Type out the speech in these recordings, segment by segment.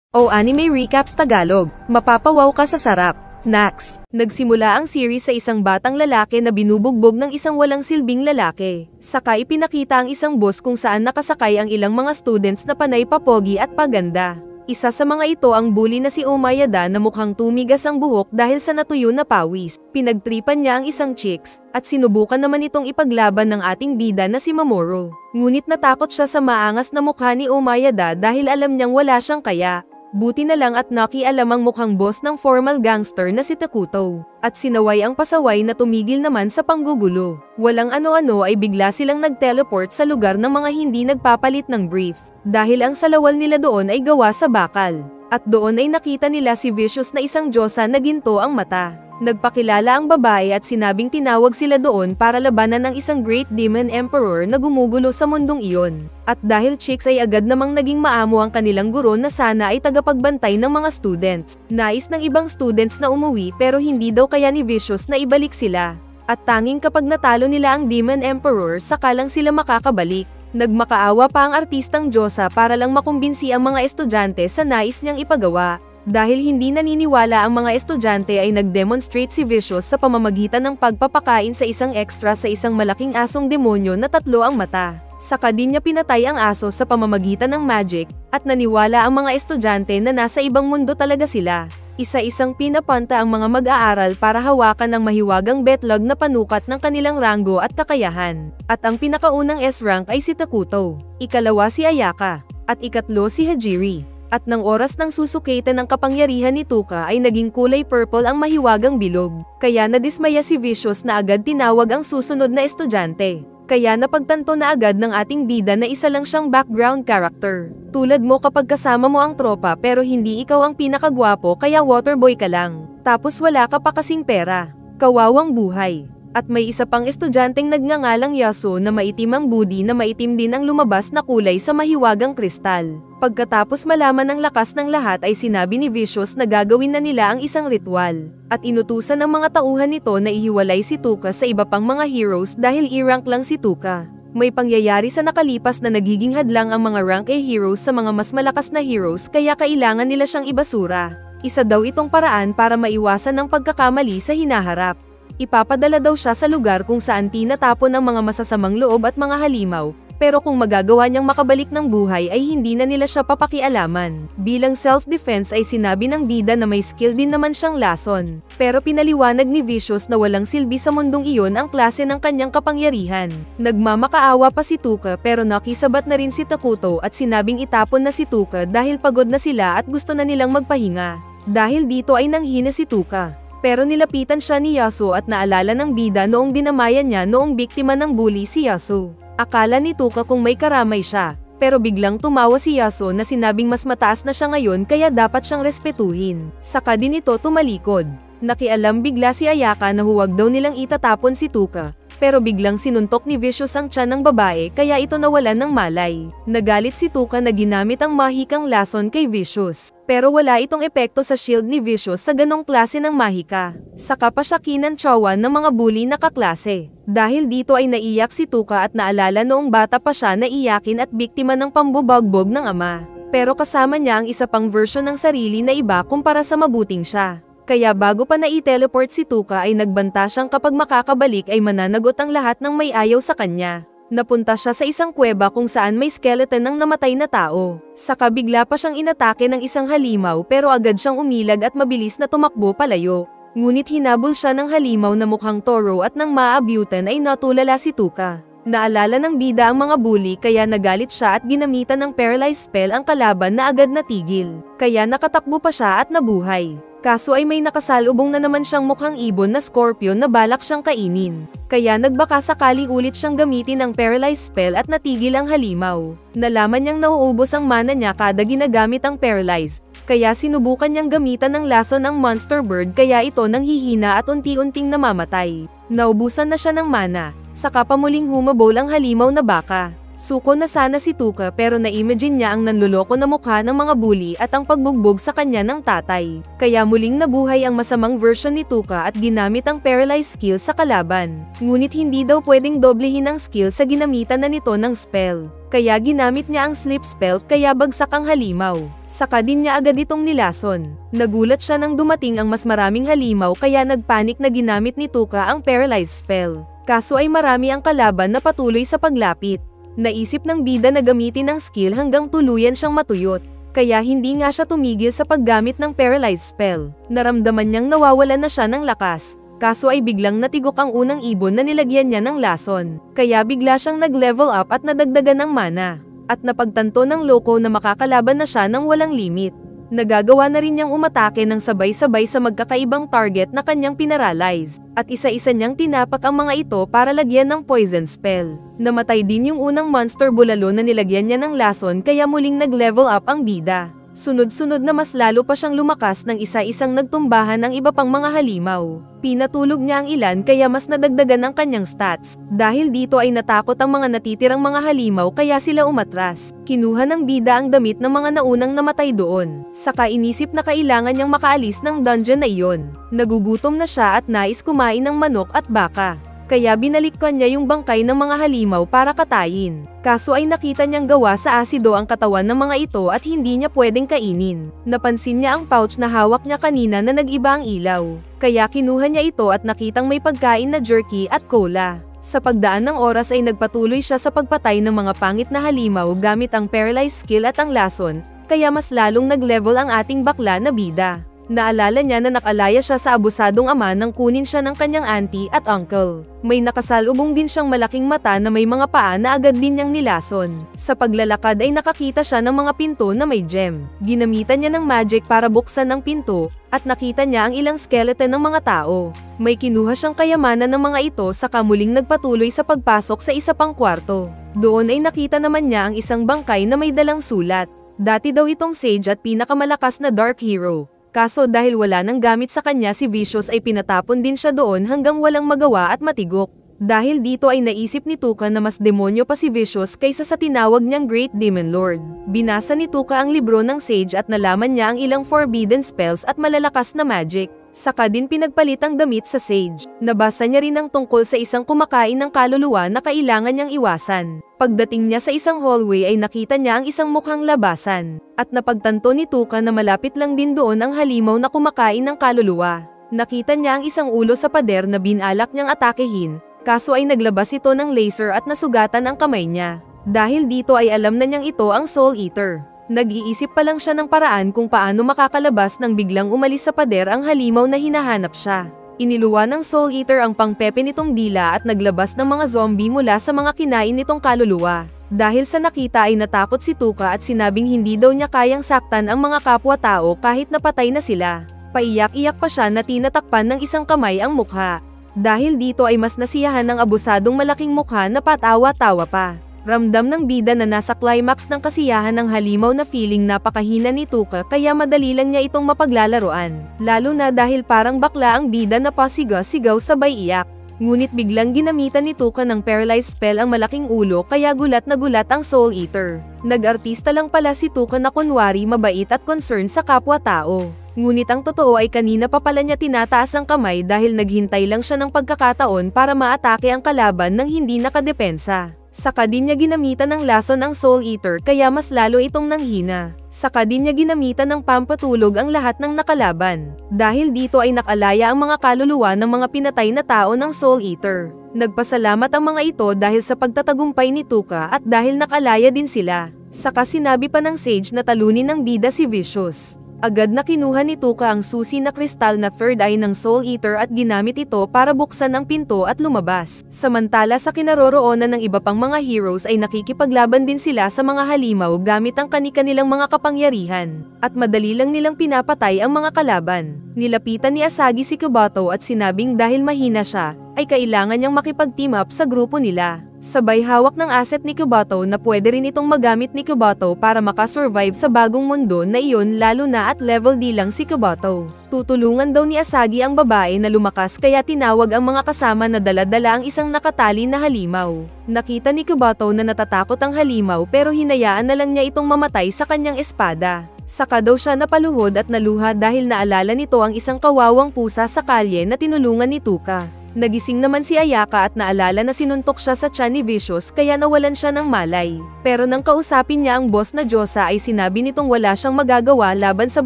O Anime Recaps Tagalog, mapapawaw ka sa sarap. Nax. Nagsimula ang series sa isang batang lalaki na binubugbog ng isang walang silbing lalaki. Saka ipinakita ang isang bus kung saan nakasakay ang ilang mga students na panay papogi at paganda. Isa sa mga ito ang bully na si Umayada na mukhang tumigas ang buhok dahil sa natuyo na pawis. Pinagtripan niya ang isang chicks, at sinubukan naman itong ipaglaban ng ating bida na si Mamoru. Ngunit natakot siya sa maangas na mukha ni Umayada dahil alam niyang wala siyang kaya. Buti na lang at nakialam ang mukhang boss ng formal gangster na si Takuto. At sinaway ang pasaway na tumigil naman sa panggugulo. Walang ano-ano ay bigla silang nag-teleport sa lugar ng mga hindi nagpapalit ng brief. Dahil ang salawal nila doon ay gawa sa bakal. At doon ay nakita nila si Vicious na isang diyosa na ginto ang mata. Nagpakilala ang babae at sinabing tinawag sila doon para labanan ng isang Great Demon Emperor na gumugulo sa mundong iyon. At dahil chicks ay agad namang naging maamo ang kanilang guro na sana ay tagapagbantay ng mga students. Nais ng ibang students na umuwi pero hindi daw kaya ni Vicious na ibalik sila. At tanging kapag natalo nila ang Demon Emperor saka lang sila makakabalik. Nagmakaawa pa ang artistang diyosa para lang makumbinsi ang mga estudyante sa nais niyang ipagawa. Dahil hindi naniniwala ang mga estudyante ay nag-demonstrate si Vicious sa pamamagitan ng pagpapakain sa isang extra sa isang malaking asong demonyo na 3 ang mata. Saka din niya pinatay ang aso sa pamamagitan ng magic, at naniwala ang mga estudyante na nasa ibang mundo talaga sila. Isa-isang pinapanta ang mga mag-aaral para hawakan ang mahiwagang betlog na panukat ng kanilang ranggo at kakayahan. At ang pinakaunang S-rank ay si Takuto, ikalawa si Ayaka, at ikatlo si Hajiri. At ng oras ng susukatan ng kapangyarihan ni Tuka ay naging kulay purple ang mahiwagang bilog. Kaya nadismaya si Vicious na agad tinawag ang susunod na estudyante. Kaya napagtanto na agad ng ating bida na isa lang siyang background character. Tulad mo kapag kasama mo ang tropa pero hindi ikaw ang pinakagwapo kaya waterboy ka lang. Tapos wala ka pa kasing pera. Kawawang buhay. At may isa pang estudyanteng nagngangalang Yaso na maitim ang budi na maitim din ang lumabas na kulay sa mahiwagang kristal. Pagkatapos malaman ng lakas ng lahat ay sinabi ni Vicious na gagawin na nila ang isang ritual. At inutusan ng mga tauhan nito na ihiwalay si Tuka sa iba pang mga heroes dahil i-rank lang si Tuka. May pangyayari sa nakalipas na nagiging hadlang ang mga rank A heroes sa mga mas malakas na heroes kaya kailangan nila siyang ibasura. Isa daw itong paraan para maiwasan ng pagkakamali sa hinaharap. Ipapadala daw siya sa lugar kung saan tinatapon ang mga masasamang loob at mga halimaw, pero kung magagawa niyang makabalik ng buhay ay hindi na nila siya papakialaman. Bilang self-defense ay sinabi ng bida na may skill din naman siyang lason, pero pinaliwanag ni Vicious na walang silbi sa mundong iyon ang klase ng kanyang kapangyarihan. Nagmamakaawa pa si Tuka pero nakisabat na rin si Takuto at sinabing itapon na si Tuka dahil pagod na sila at gusto na nilang magpahinga. Dahil dito ay nanghina si Tuka. Pero nilapitan siya ni Yaso at naalala ng bida noong dinamayan niya noong biktima ng bully si Yaso. Akala ni Tuka kung may karamay siya, pero biglang tumawa si Yaso na sinabing mas mataas na siya ngayon kaya dapat siyang respetuhin. Saka din ito tumalikod. Nakialam bigla si Ayaka na huwag daw nilang itatapon si Tuka. Pero biglang sinuntok ni Vicious ang tiyan ng babae kaya ito nawalan ng malay. Nagalit si Tuka na ginamit ang mahikang lason kay Vicious. Pero wala itong epekto sa shield ni Vicious sa ganong klase ng mahika. Saka pa siya kinantsawan ng mga bully na kaklase. Dahil dito ay naiyak si Tuka at naalala noong bata pa siya na iyakin at biktima ng pambubagbog ng ama. Pero kasama niya ang isa pang version ng sarili na iba kumpara sa mabuting siya. Kaya bago pa na i-teleport si Tuka ay nagbanta siyang kapag makakabalik ay mananagot ang lahat ng may ayaw sa kanya. Napunta siya sa isang kuweba kung saan may skeleton ng namatay na tao. Saka bigla pa siyang inatake ng isang halimaw pero agad siyang umilag at mabilis na tumakbo palayo. Ngunit hinabol siya ng halimaw na mukhang toro at nang maabutan ay natulala si Tuka. Naalala ng bida ang mga bully kaya nagalit siya at ginamitan ng paralyze spell ang kalaban na agad natigil. Kaya nakatakbo pa siya at nabuhay. Kaso ay may nakasalubong na naman siyang mukhang ibon na scorpion na balak siyang kainin. Kaya nagbaka sakali ulit siyang gamitin ang paralyze spell at natigil ang halimaw. Nalaman niyang nauubos ang mana niya kada ginagamit ang paralyze. Kaya sinubukan niyang gamitan ng lason ang monster bird kaya ito nanghihina at unti-unting namamatay. Naubusan na siya ng mana, saka pa muling humabol ang halimaw na baka. Suko na sana si Tuka pero na-imagine niya ang nanloloko na mukha ng mga bully at ang pagbugbog sa kanya ng tatay. Kaya muling nabuhay ang masamang version ni Tuka at ginamit ang paralyzed skill sa kalaban. Ngunit hindi daw pwedeng doblehin ang skill sa ginamitan na nito ng spell. Kaya ginamit niya ang sleep spell kaya bagsak ang halimaw. Saka din niya agad itong nilason. Nagulat siya nang dumating ang mas maraming halimaw kaya nagpanik na ginamit ni Tuka ang paralyzed spell. Kaso ay marami ang kalaban na patuloy sa paglapit. Naisip ng bida na gamitin ang skill hanggang tuluyan siyang matuyot. Kaya hindi nga siya tumigil sa paggamit ng paralyzed spell. Naramdaman niyang nawawalan na siya ng lakas. Kaso ay biglang natigok ang unang ibon na nilagyan niya ng lason. Kaya bigla siyang nag-level up at nadagdagan ng mana. At napagtanto ng loko na makakalaban na siya ng walang limit. Nagagawa na rin niyang umatake ng sabay-sabay sa magkakaibang target na kanyang pinaralyze. At isa-isa niyang tinapak ang mga ito para lagyan ng poison spell. Namatay din yung unang monster bulalo na nilagyan niya ng lason kaya muling nag-level up ang bida. Sunod-sunod na mas lalo pa siyang lumakas ng isa-isang nagtumbahan ng iba pang mga halimaw. Pinatulog niya ang ilan kaya mas nadagdagan ang kanyang stats. Dahil dito ay natakot ang mga natitirang mga halimaw kaya sila umatras. Kinuha ng bida ang damit ng mga naunang namatay doon. Saka inisip na kailangan niyang makaalis ng dungeon na iyon. Nagugutom na siya at nais kumain ng manok at baka. Kaya binalikkan niya yung bangkay ng mga halimaw para katayin. Kaso ay nakita niyang gawa sa asido ang katawan ng mga ito at hindi niya pwedeng kainin. Napansin niya ang pouch na hawak niya kanina na nag-iba ang ilaw. Kaya kinuha niya ito at nakitang may pagkain na jerky at cola. Sa pagdaan ng oras ay nagpatuloy siya sa pagpatay ng mga pangit na halimaw gamit ang paralyzed skill at ang lason, kaya mas lalong nag-level ang ating bakla na bida. Naalala niya na nakalaya siya sa abusadong ama nang kunin siya ng kanyang auntie at uncle. May nakasalubong din siyang malaking mata na may mga paa na agad din niyang nilason. Sa paglalakad ay nakakita siya ng mga pinto na may gem. Ginamitan niya ng magic para buksan ang pinto, at nakita niya ang ilang skeleton ng mga tao. May kinuha siyang kayamanan ng mga ito saka muling nagpatuloy sa pagpasok sa isa pang kwarto. Doon ay nakita naman niya ang isang bangkay na may dalang sulat. Dati daw itong sage at pinakamalakas na dark hero. Kaso dahil wala nang gamit sa kanya si Vicious ay pinatapon din siya doon hanggang walang magawa at matigok. Dahil dito ay naisip ni Tuka na mas demonyo pa si Vicious kaysa sa tinawag niyang Great Demon Lord. Binasa ni Tuka ang libro ng Sage at nalaman niya ang ilang forbidden spells at malalakas na magic. Saka din pinagpalit ang damit sa Sage. Nabasa niya rin ang tungkol sa isang kumakain ng kaluluwa na kailangan niyang iwasan. Pagdating niya sa isang hallway ay nakita niya ang isang mukhang labasan. At napagtanto ni Tuka na malapit lang din doon ang halimaw na kumakain ng kaluluwa. Nakita niya ang isang ulo sa pader na binalak niyang atakehin, kaso ay naglabas ito ng laser at nasugatan ang kamay niya. Dahil dito ay alam na niyang ito ang Soul Eater. Nag-iisip pa lang siya ng paraan kung paano makakalabas nang biglang umalis sa pader ang halimaw na hinahanap siya. Iniluwa ng Soul Eater ang pangpepe nitong dila at naglabas ng mga zombie mula sa mga kinain nitong kaluluwa. Dahil sa nakita ay natakot si Tuka at sinabing hindi daw niya kayang saktan ang mga kapwa-tao kahit napatay na sila. Paiyak-iyak pa siya na tinatakpan ng isang kamay ang mukha. Dahil dito ay mas nasiyahan ng abusadong malaking mukha na patawa-tawa pa. Ramdam ng bida na nasa climax ng kasiyahan ng halimaw na feeling napakahina ni Tuka kaya madali lang niya itong mapaglalaroan. Lalo na dahil parang bakla ang bida na pasigaw-sigaw sabay iyak. Ngunit biglang ginamitan ni Tuka ng paralyzed spell ang malaking ulo kaya gulat na gulat ang Soul Eater. Nag-artista lang pala si Tuka na kunwari mabait at concerned sa kapwa-tao. Ngunit ang totoo ay kanina pa pala niya tinataas ang kamay dahil naghintay lang siya ng pagkakataon para maatake ang kalaban nang hindi nakadepensa. Saka din niya ginamitan ng lason ang Soul Eater kaya mas lalo itong nanghina. Saka din niya ginamitan ng pampatulog ang lahat ng nakalaban. Dahil dito ay nakalaya ang mga kaluluwa ng mga pinatay na tao ng Soul Eater. Nagpasalamat ang mga ito dahil sa pagtatagumpay ni Tuka at dahil nakalaya din sila. Saka sinabi pa ng Sage na talunin ng bida si Vicious. Agad na kinuha ni Tuka ang susi na kristal na third eye ng Soul Eater at ginamit ito para buksan ang pinto at lumabas. Samantala sa kinaroroonan ng iba pang mga heroes ay nakikipaglaban din sila sa mga halimaw gamit ang kani-kanilang mga kapangyarihan. At madali lang nilang pinapatay ang mga kalaban. Nilapitan ni Asagi si Kubato at sinabing dahil mahina siya, ay kailangan niyang makipag-team up sa grupo nila. Sabay hawak ng asset ni Kubato na pwede rin itong magamit ni Kubato para makasurvive sa bagong mundo na iyon lalo na at level D lang si Kubato. Tutulungan daw ni Asagi ang babae na lumakas kaya tinawag ang mga kasama na dala-dala ang isang nakatali na halimaw. Nakita ni Kubato na natatakot ang halimaw pero hinayaan na lang niya itong mamatay sa kanyang espada. Saka daw siya napaluhod at naluha dahil naalala nito ang isang kawawang pusa sa kalye na tinulungan ni Tuka. Nagising naman si Ayaka at naalala na sinuntok siya sa tiyan ni Vicious kaya nawalan siya ng malay. Pero nang kausapin niya ang boss na Diyosa ay sinabi nitong wala siyang magagawa laban sa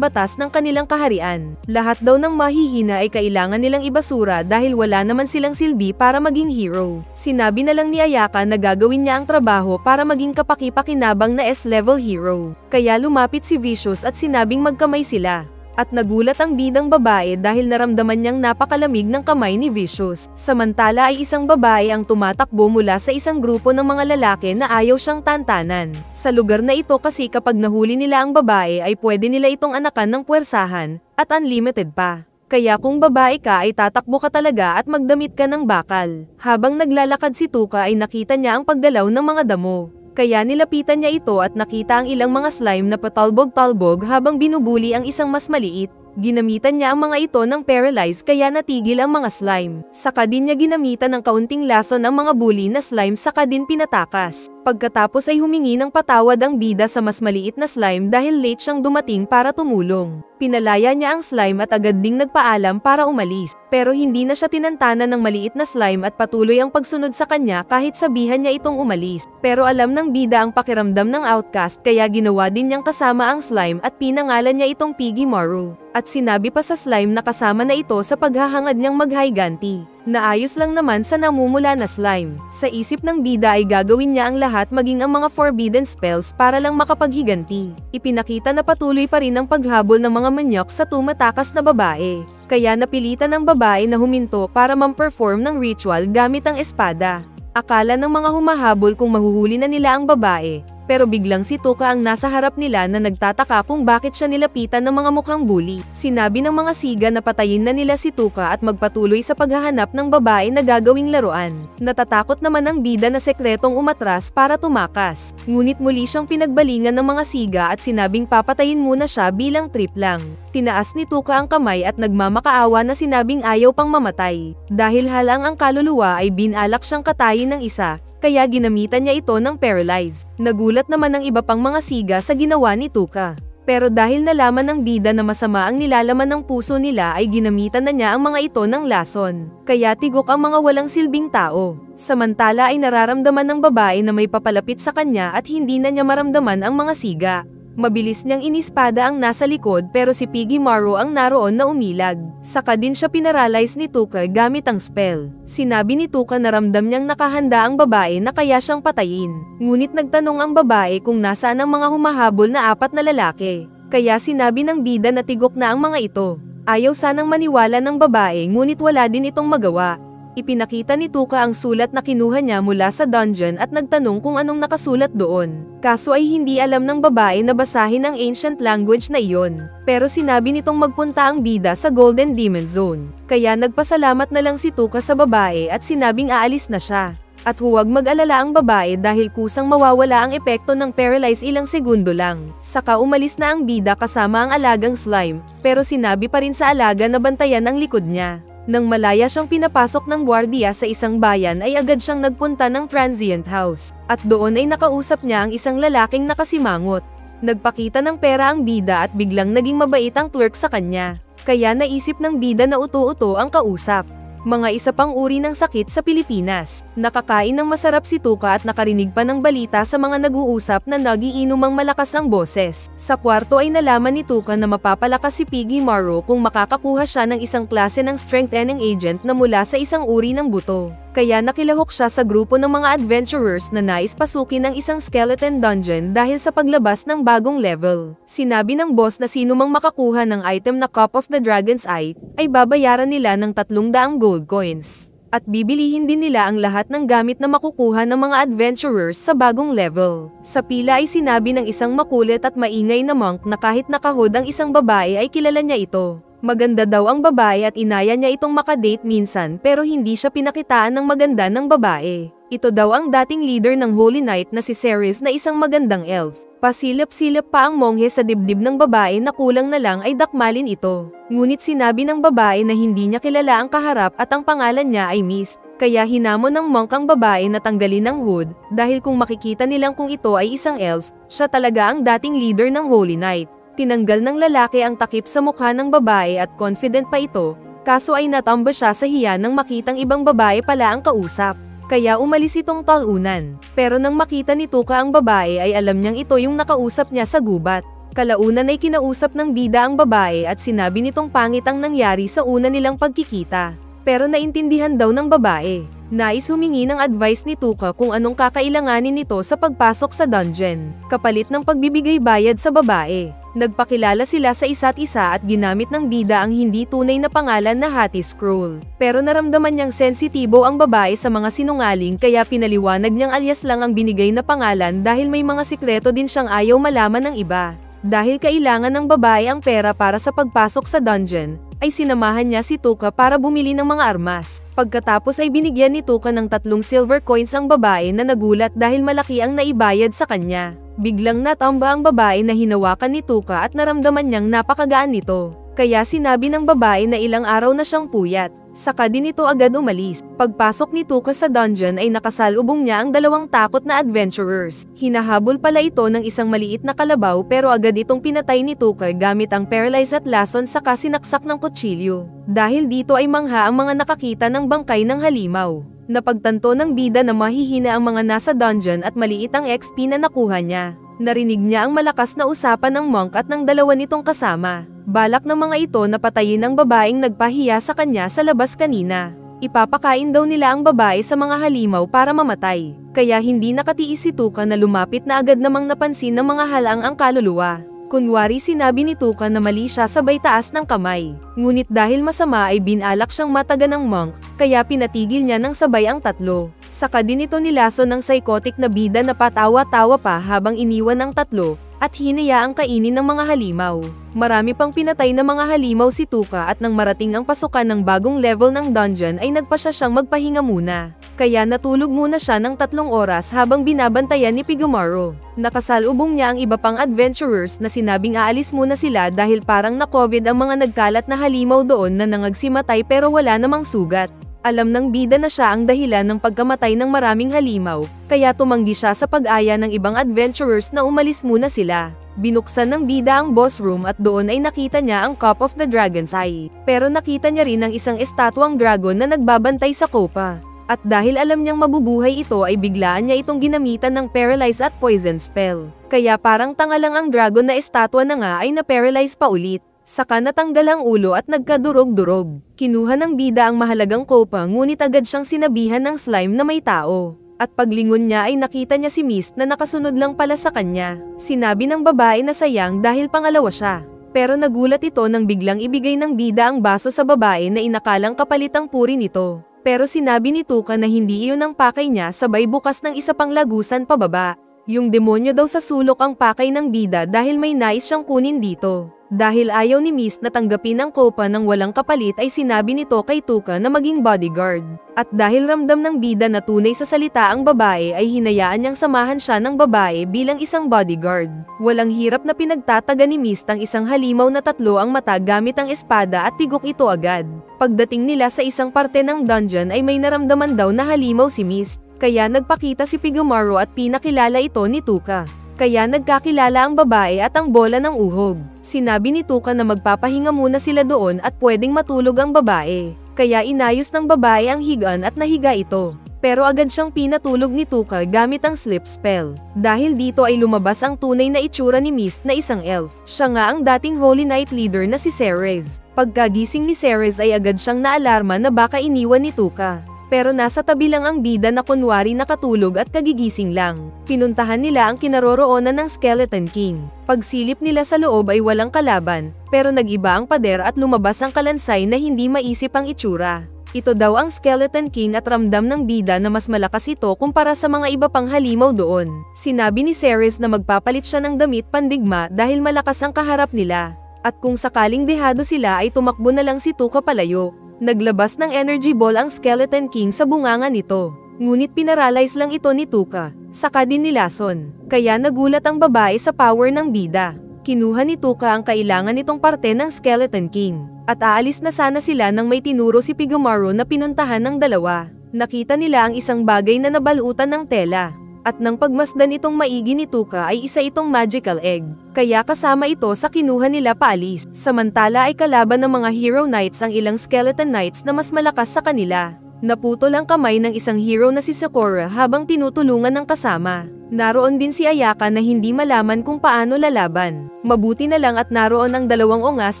batas ng kanilang kaharian. Lahat daw ng mahihina ay kailangan nilang ibasura dahil wala naman silang silbi para maging hero. Sinabi na lang ni Ayaka na gagawin niya ang trabaho para maging kapaki-pakinabang na S-level hero. Kaya lumapit si Vicious at sinabing magkamay sila. At nagulat ang bidang babae dahil naramdaman niyang napakalamig ng kamay ni Vicious. Samantala ay isang babae ang tumatakbo mula sa isang grupo ng mga lalaki na ayaw siyang tantanan. Sa lugar na ito kasi kapag nahuli nila ang babae ay pwede nila itong anakan ng puwersahan, at unlimited pa. Kaya kung babae ka ay tatakbo ka talaga at magdamit ka ng bakal. Habang naglalakad si Tuka ay nakita niya ang paggalaw ng mga damo. Kaya nilapitan niya ito at nakita ang ilang mga slime na patalbog-talbog habang binubuli ang isang mas maliit. Ginamitan niya ang mga ito ng paralyze kaya natigil ang mga slime. Saka din niya ginamitan ng kaunting lason ang mga bully na slime saka din pinatakas. Pagkatapos ay humingi ng patawad ang bida sa mas maliit na slime dahil late siyang dumating para tumulong. Pinalaya niya ang slime at agad ding nagpaalam para umalis. Pero hindi na siya tinantanan ng maliit na slime at patuloy ang pagsunod sa kanya kahit sabihan niya itong umalis. Pero alam ng bida ang pakiramdam ng outcast kaya ginawa din niyang kasama ang slime at pinangalan niya itong Piggy Maru. At sinabi pa sa slime na kasama na ito sa paghahangad niyang mag-higanti. Naayos lang naman sa namumula na slime. Sa isip ng bida ay gagawin niya ang lahat maging ang mga forbidden spells para lang makapaghiganti. Ipinakita na patuloy pa rin ang paghabol ng mga manyok sa tumatakas na babae. Kaya napilitan ng babae na huminto para mam-perform ng ritual gamit ang espada. Akala ng mga humahabol kung mahuhuli na nila ang babae. Pero biglang si Tuka ang nasa harap nila na nagtataka kung bakit siya nilapitan ng mga mukhang bully. Sinabi ng mga siga na patayin na nila si Tuka at magpatuloy sa paghahanap ng babae na gagawing laruan. Natatakot naman ang bida na sekretong umatras para tumakas. Ngunit muli siyang pinagbalingan ng mga siga at sinabing papatayin muna siya bilang trip lang. Tinaas ni Tuka ang kamay at nagmamakaawa na sinabing ayaw pang mamatay. Dahil halang ang kaluluwa ay binalak siyang katayin ng isa, kaya ginamitan niya ito ng paralyze. Nagulat naman ang iba pang mga siga sa ginawa ni Tuka. Pero dahil nalaman ng bida na masama ang nilalaman ng puso nila ay ginamitan na niya ang mga ito ng lason. Kaya tigok ang mga walang silbing tao. Samantala ay nararamdaman ng babae na may papalapit sa kanya at hindi na niya maramdaman ang mga siga. Mabilis niyang inispada ang nasa likod pero si Piggy Maru ang naroon na umilag. Saka din siya pinaralyze ni Tuka gamit ang spell. Sinabi ni Tuka na ramdam niyang nakahanda ang babae na kaya siyang patayin. Ngunit nagtanong ang babae kung nasaan ang mga humahabol na 4 na lalaki. Kaya sinabi ng bida na tigok na ang mga ito. Ayaw sanang maniwala ng babae ngunit wala din itong magawa. Ipinakita ni Tuka ang sulat na kinuha niya mula sa dungeon at nagtanong kung anong nakasulat doon. Kaso ay hindi alam ng babae na basahin ang ancient language na iyon. Pero sinabi nitong magpunta ang bida sa Golden Demon Zone. Kaya nagpasalamat na lang si Tuka sa babae at sinabing aalis na siya. At huwag mag-alala ang babae dahil kusang mawawala ang epekto ng paralyze ilang segundo lang. Saka umalis na ang bida kasama ang alagang slime, pero sinabi pa rin sa alaga na bantayan ang likod niya. Nang malaya siyang pinapasok ng gwardiya sa isang bayan ay agad siyang nagpunta ng transient house. At doon ay nakausap niya ang isang lalaking nakasimangot. Nagpakita ng pera ang bida at biglang naging mabait ang clerk sa kanya. Kaya naisip ng bida na uto-uto ang kausap. Mga isa pang uri ng sakit sa Pilipinas. Nakakain ng masarap si Tuka at nakarinig pa ng balita sa mga nag-uusap na nagiinumang malakas ang boses. Sa kwarto ay nalaman ni Tuka na mapapalakas si Piggy Maru kung makakakuha siya ng isang klase ng strengthening agent na mula sa isang uri ng buto. Kaya nakilahok siya sa grupo ng mga adventurers na nais pasukin ng isang skeleton dungeon dahil sa paglabas ng bagong level. Sinabi ng boss na sino mang makakuha ng item na Cup of the Dragon's Eye, ay babayaran nila ng 300 gold coins. At bibilihin din nila ang lahat ng gamit na makukuha ng mga adventurers sa bagong level. Sa pila ay sinabi ng isang makulit at maingay na monk na kahit nakahod ang isang babae ay kilala niya ito. Maganda daw ang babae at inaya niya itong makadate minsan pero hindi siya pinakitaan ng maganda ng babae. Ito daw ang dating leader ng Holy Knight na si Ceres na isang magandang elf. Pasilip-silip pa ang monghe sa dibdib ng babae na kulang na lang ay dakmalin ito. Ngunit sinabi ng babae na hindi niya kilala ang kaharap at ang pangalan niya ay Mist. Kaya hinamon ng monk ang babae na tanggalin ang hood, dahil kung makikita nilang kung ito ay isang elf, siya talaga ang dating leader ng Holy Knight. Tinanggal ng lalaki ang takip sa mukha ng babae at confident pa ito, kaso ay natamba siya sa hiya nang makitang ibang babae pala ang kausap. Kaya umalis itong talunan. Pero nang makita ni Tuka ang babae ay alam niyang ito yung nakausap niya sa gubat. Kalaunan ay kinausap ng bida ang babae at sinabi nitong pangit ang nangyari sa una nilang pagkikita. Pero naintindihan daw ng babae. Nais humingi ng advice ni Tuka kung anong kakailanganin nito sa pagpasok sa dungeon, kapalit ng pagbibigay bayad sa babae. Nagpakilala sila sa isa't isa at ginamit ng bida ang hindi tunay na pangalan na Hati Scroll. Pero naramdaman niyang sensitibo ang babae sa mga sinungaling kaya pinaliwanag niyang alias lang ang binigay na pangalan dahil may mga sikreto din siyang ayaw malaman ng iba. Dahil kailangan ng babae ang pera para sa pagpasok sa dungeon, ay sinamahan niya si Tuka para bumili ng mga armas. Pagkatapos ay binigyan ni Tuka ng 3 silver coins ang babae na nagulat dahil malaki ang naibayad sa kanya. Biglang natamba ang babae na hinawakan ni Tuka at naramdaman niyang napakagaan nito. Kaya sinabi ng babae na ilang araw na siyang puyat. Saka din ito agad umalis. Pagpasok ni Tuka sa dungeon ay nakasalubong niya ang 2 takot na adventurers. Hinahabol pala ito ng isang maliit na kalabaw pero agad itong pinatay ni Tuka gamit ang paralyze at lason saka sinaksak ng kutsilyo. Dahil dito ay mangha ang mga nakakita ng bangkay ng halimaw. Napagtanto ng bida na mahihina ang mga nasa dungeon at maliit ang XP na nakuha niya. Narinig niya ang malakas na usapan ng monk at ng 2 nitong kasama. Balak ng mga ito na patayin ang babaeng nagpahiya sa kanya sa labas kanina. Ipapakain daw nila ang babae sa mga halimaw para mamatay. Kaya hindi nakatiis si Tuka na lumapit na agad namang napansin ng mga halang ang kaluluwa. Kunwari sinabi ni Tuka na mali siya sabay taas ng kamay. Ngunit dahil masama ay binalak siyang matagan ng monk, kaya pinatigil niya ng sabay ang 3. Saka din ito nilaso ng psychotic na bida na patawa-tawa pa habang iniwan ang 3, at hinayaang kainin ng mga halimaw. Marami pang pinatay na mga halimaw si Tuka at nang marating ang pasukan ng bagong level ng dungeon ay nagpasya siyang magpahinga muna. Kaya natulog muna siya ng 3 oras habang binabantayan ni Pigomaro. Nakasalubong niya ang iba pang adventurers na sinabing aalis muna sila dahil parang na-COVID ang mga nagkalat na halimaw doon na nangagsimatay pero wala namang sugat. Alam ng bida na siya ang dahilan ng pagkamatay ng maraming halimaw, kaya tumanggi siya sa pag-aya ng ibang adventurers na umalis muna sila. Binuksan ng bida ang boss room at doon ay nakita niya ang Cup of the Dragon's Eye. Pero nakita niya rin ang isang estatwang dragon na nagbabantay sa kopa. At dahil alam niyang mabubuhay ito ay biglaan niya itong ginamitan ng paralyze at poison spell. Kaya parang tanga lang ang dragon na estatwa na nga ay na-paralyze pa ulit. Saka natanggal ang ulo at nagkadurog-durog. Kinuha ng bida ang mahalagang kopa ngunit agad siyang sinabihan ng slime na may tao. At paglingon niya ay nakita niya si Mist na nakasunod lang pala sa kanya. Sinabi ng babae na sayang dahil pangalawa siya. Pero nagulat ito nang biglang ibigay ng bida ang baso sa babae na inakalang kapalit ang puri nito. Pero sinabi ni Tuka na hindi iyon ang pakay niya sabay bukas ng isa pang lagusan pababa. Yung demonyo daw sa sulok ang pakay ng bida dahil may nais siyang kunin dito. Dahil ayaw ni Mist na tanggapin ang kopa ng walang kapalit ay sinabi nito kay Tuka na maging bodyguard. At dahil ramdam ng bida na tunay sa salita ang babae ay hinayaan niyang samahan siya ng babae bilang isang bodyguard. Walang hirap na pinagtataga ni Mist ang isang halimaw na 3 ang mata gamit ang espada at tigok ito agad. Pagdating nila sa isang parte ng dungeon ay may naramdaman daw na halimaw si Mist. Kaya nagpakita si Pigomaro at pinakilala ito ni Tuka. Kaya nagkakilala ang babae at ang bola ng uhog. Sinabi ni Tuka na magpapahinga muna sila doon at pwedeng matulog ang babae. Kaya inayos ng babae ang higaan at nahiga ito. Pero agad siyang pinatulog ni Tuka gamit ang sleep spell. Dahil dito ay lumabas ang tunay na itsura ni Mist na isang elf. Siya nga ang dating Holy Knight leader na si Ceres. Pagkagising ni Ceres ay agad siyang naalarma na baka iniwan ni Tuka. Pero nasa tabi lang ang bida na kunwari nakatulog at kagigising lang. Pinuntahan nila ang kinaroroonan ng Skeleton King. Pagsilip nila sa loob ay walang kalaban, pero nag-iba ang pader at lumabas ang kalansay na hindi maisip ang itsura. Ito daw ang Skeleton King at ramdam ng bida na mas malakas ito kumpara sa mga iba pang halimaw doon. Sinabi ni Ceres na magpapalit siya ng damit pandigma dahil malakas ang kaharap nila. At kung sakaling dehado sila ay tumakbo na lang si Tuka palayo. Naglabas ng energy ball ang Skeleton King sa bunganga nito. Ngunit pinaralyze lang ito ni Tuka, saka din nilason. Kaya nagulat ang babae sa power ng bida. Kinuha ni Tuka ang kailangan nitong parte ng Skeleton King. At aalis na sana sila nang may tinuro si Pigomaro na pinuntahan ng dalawa. Nakita nila ang isang bagay na nabalutan ng tela. At nang pagmasdan itong maigi ni Tuka ay isa itong magical egg. Kaya kasama ito sa kinuha nila paalis. Samantala ay kalaban ng mga Hero Knights ang ilang Skeleton Knights na mas malakas sa kanila. Naputol ang kamay ng isang hero na si Sakura habang tinutulungan ng kasama. Naroon din si Ayaka na hindi malaman kung paano lalaban. Mabuti na lang at naroon ang dalawang ongas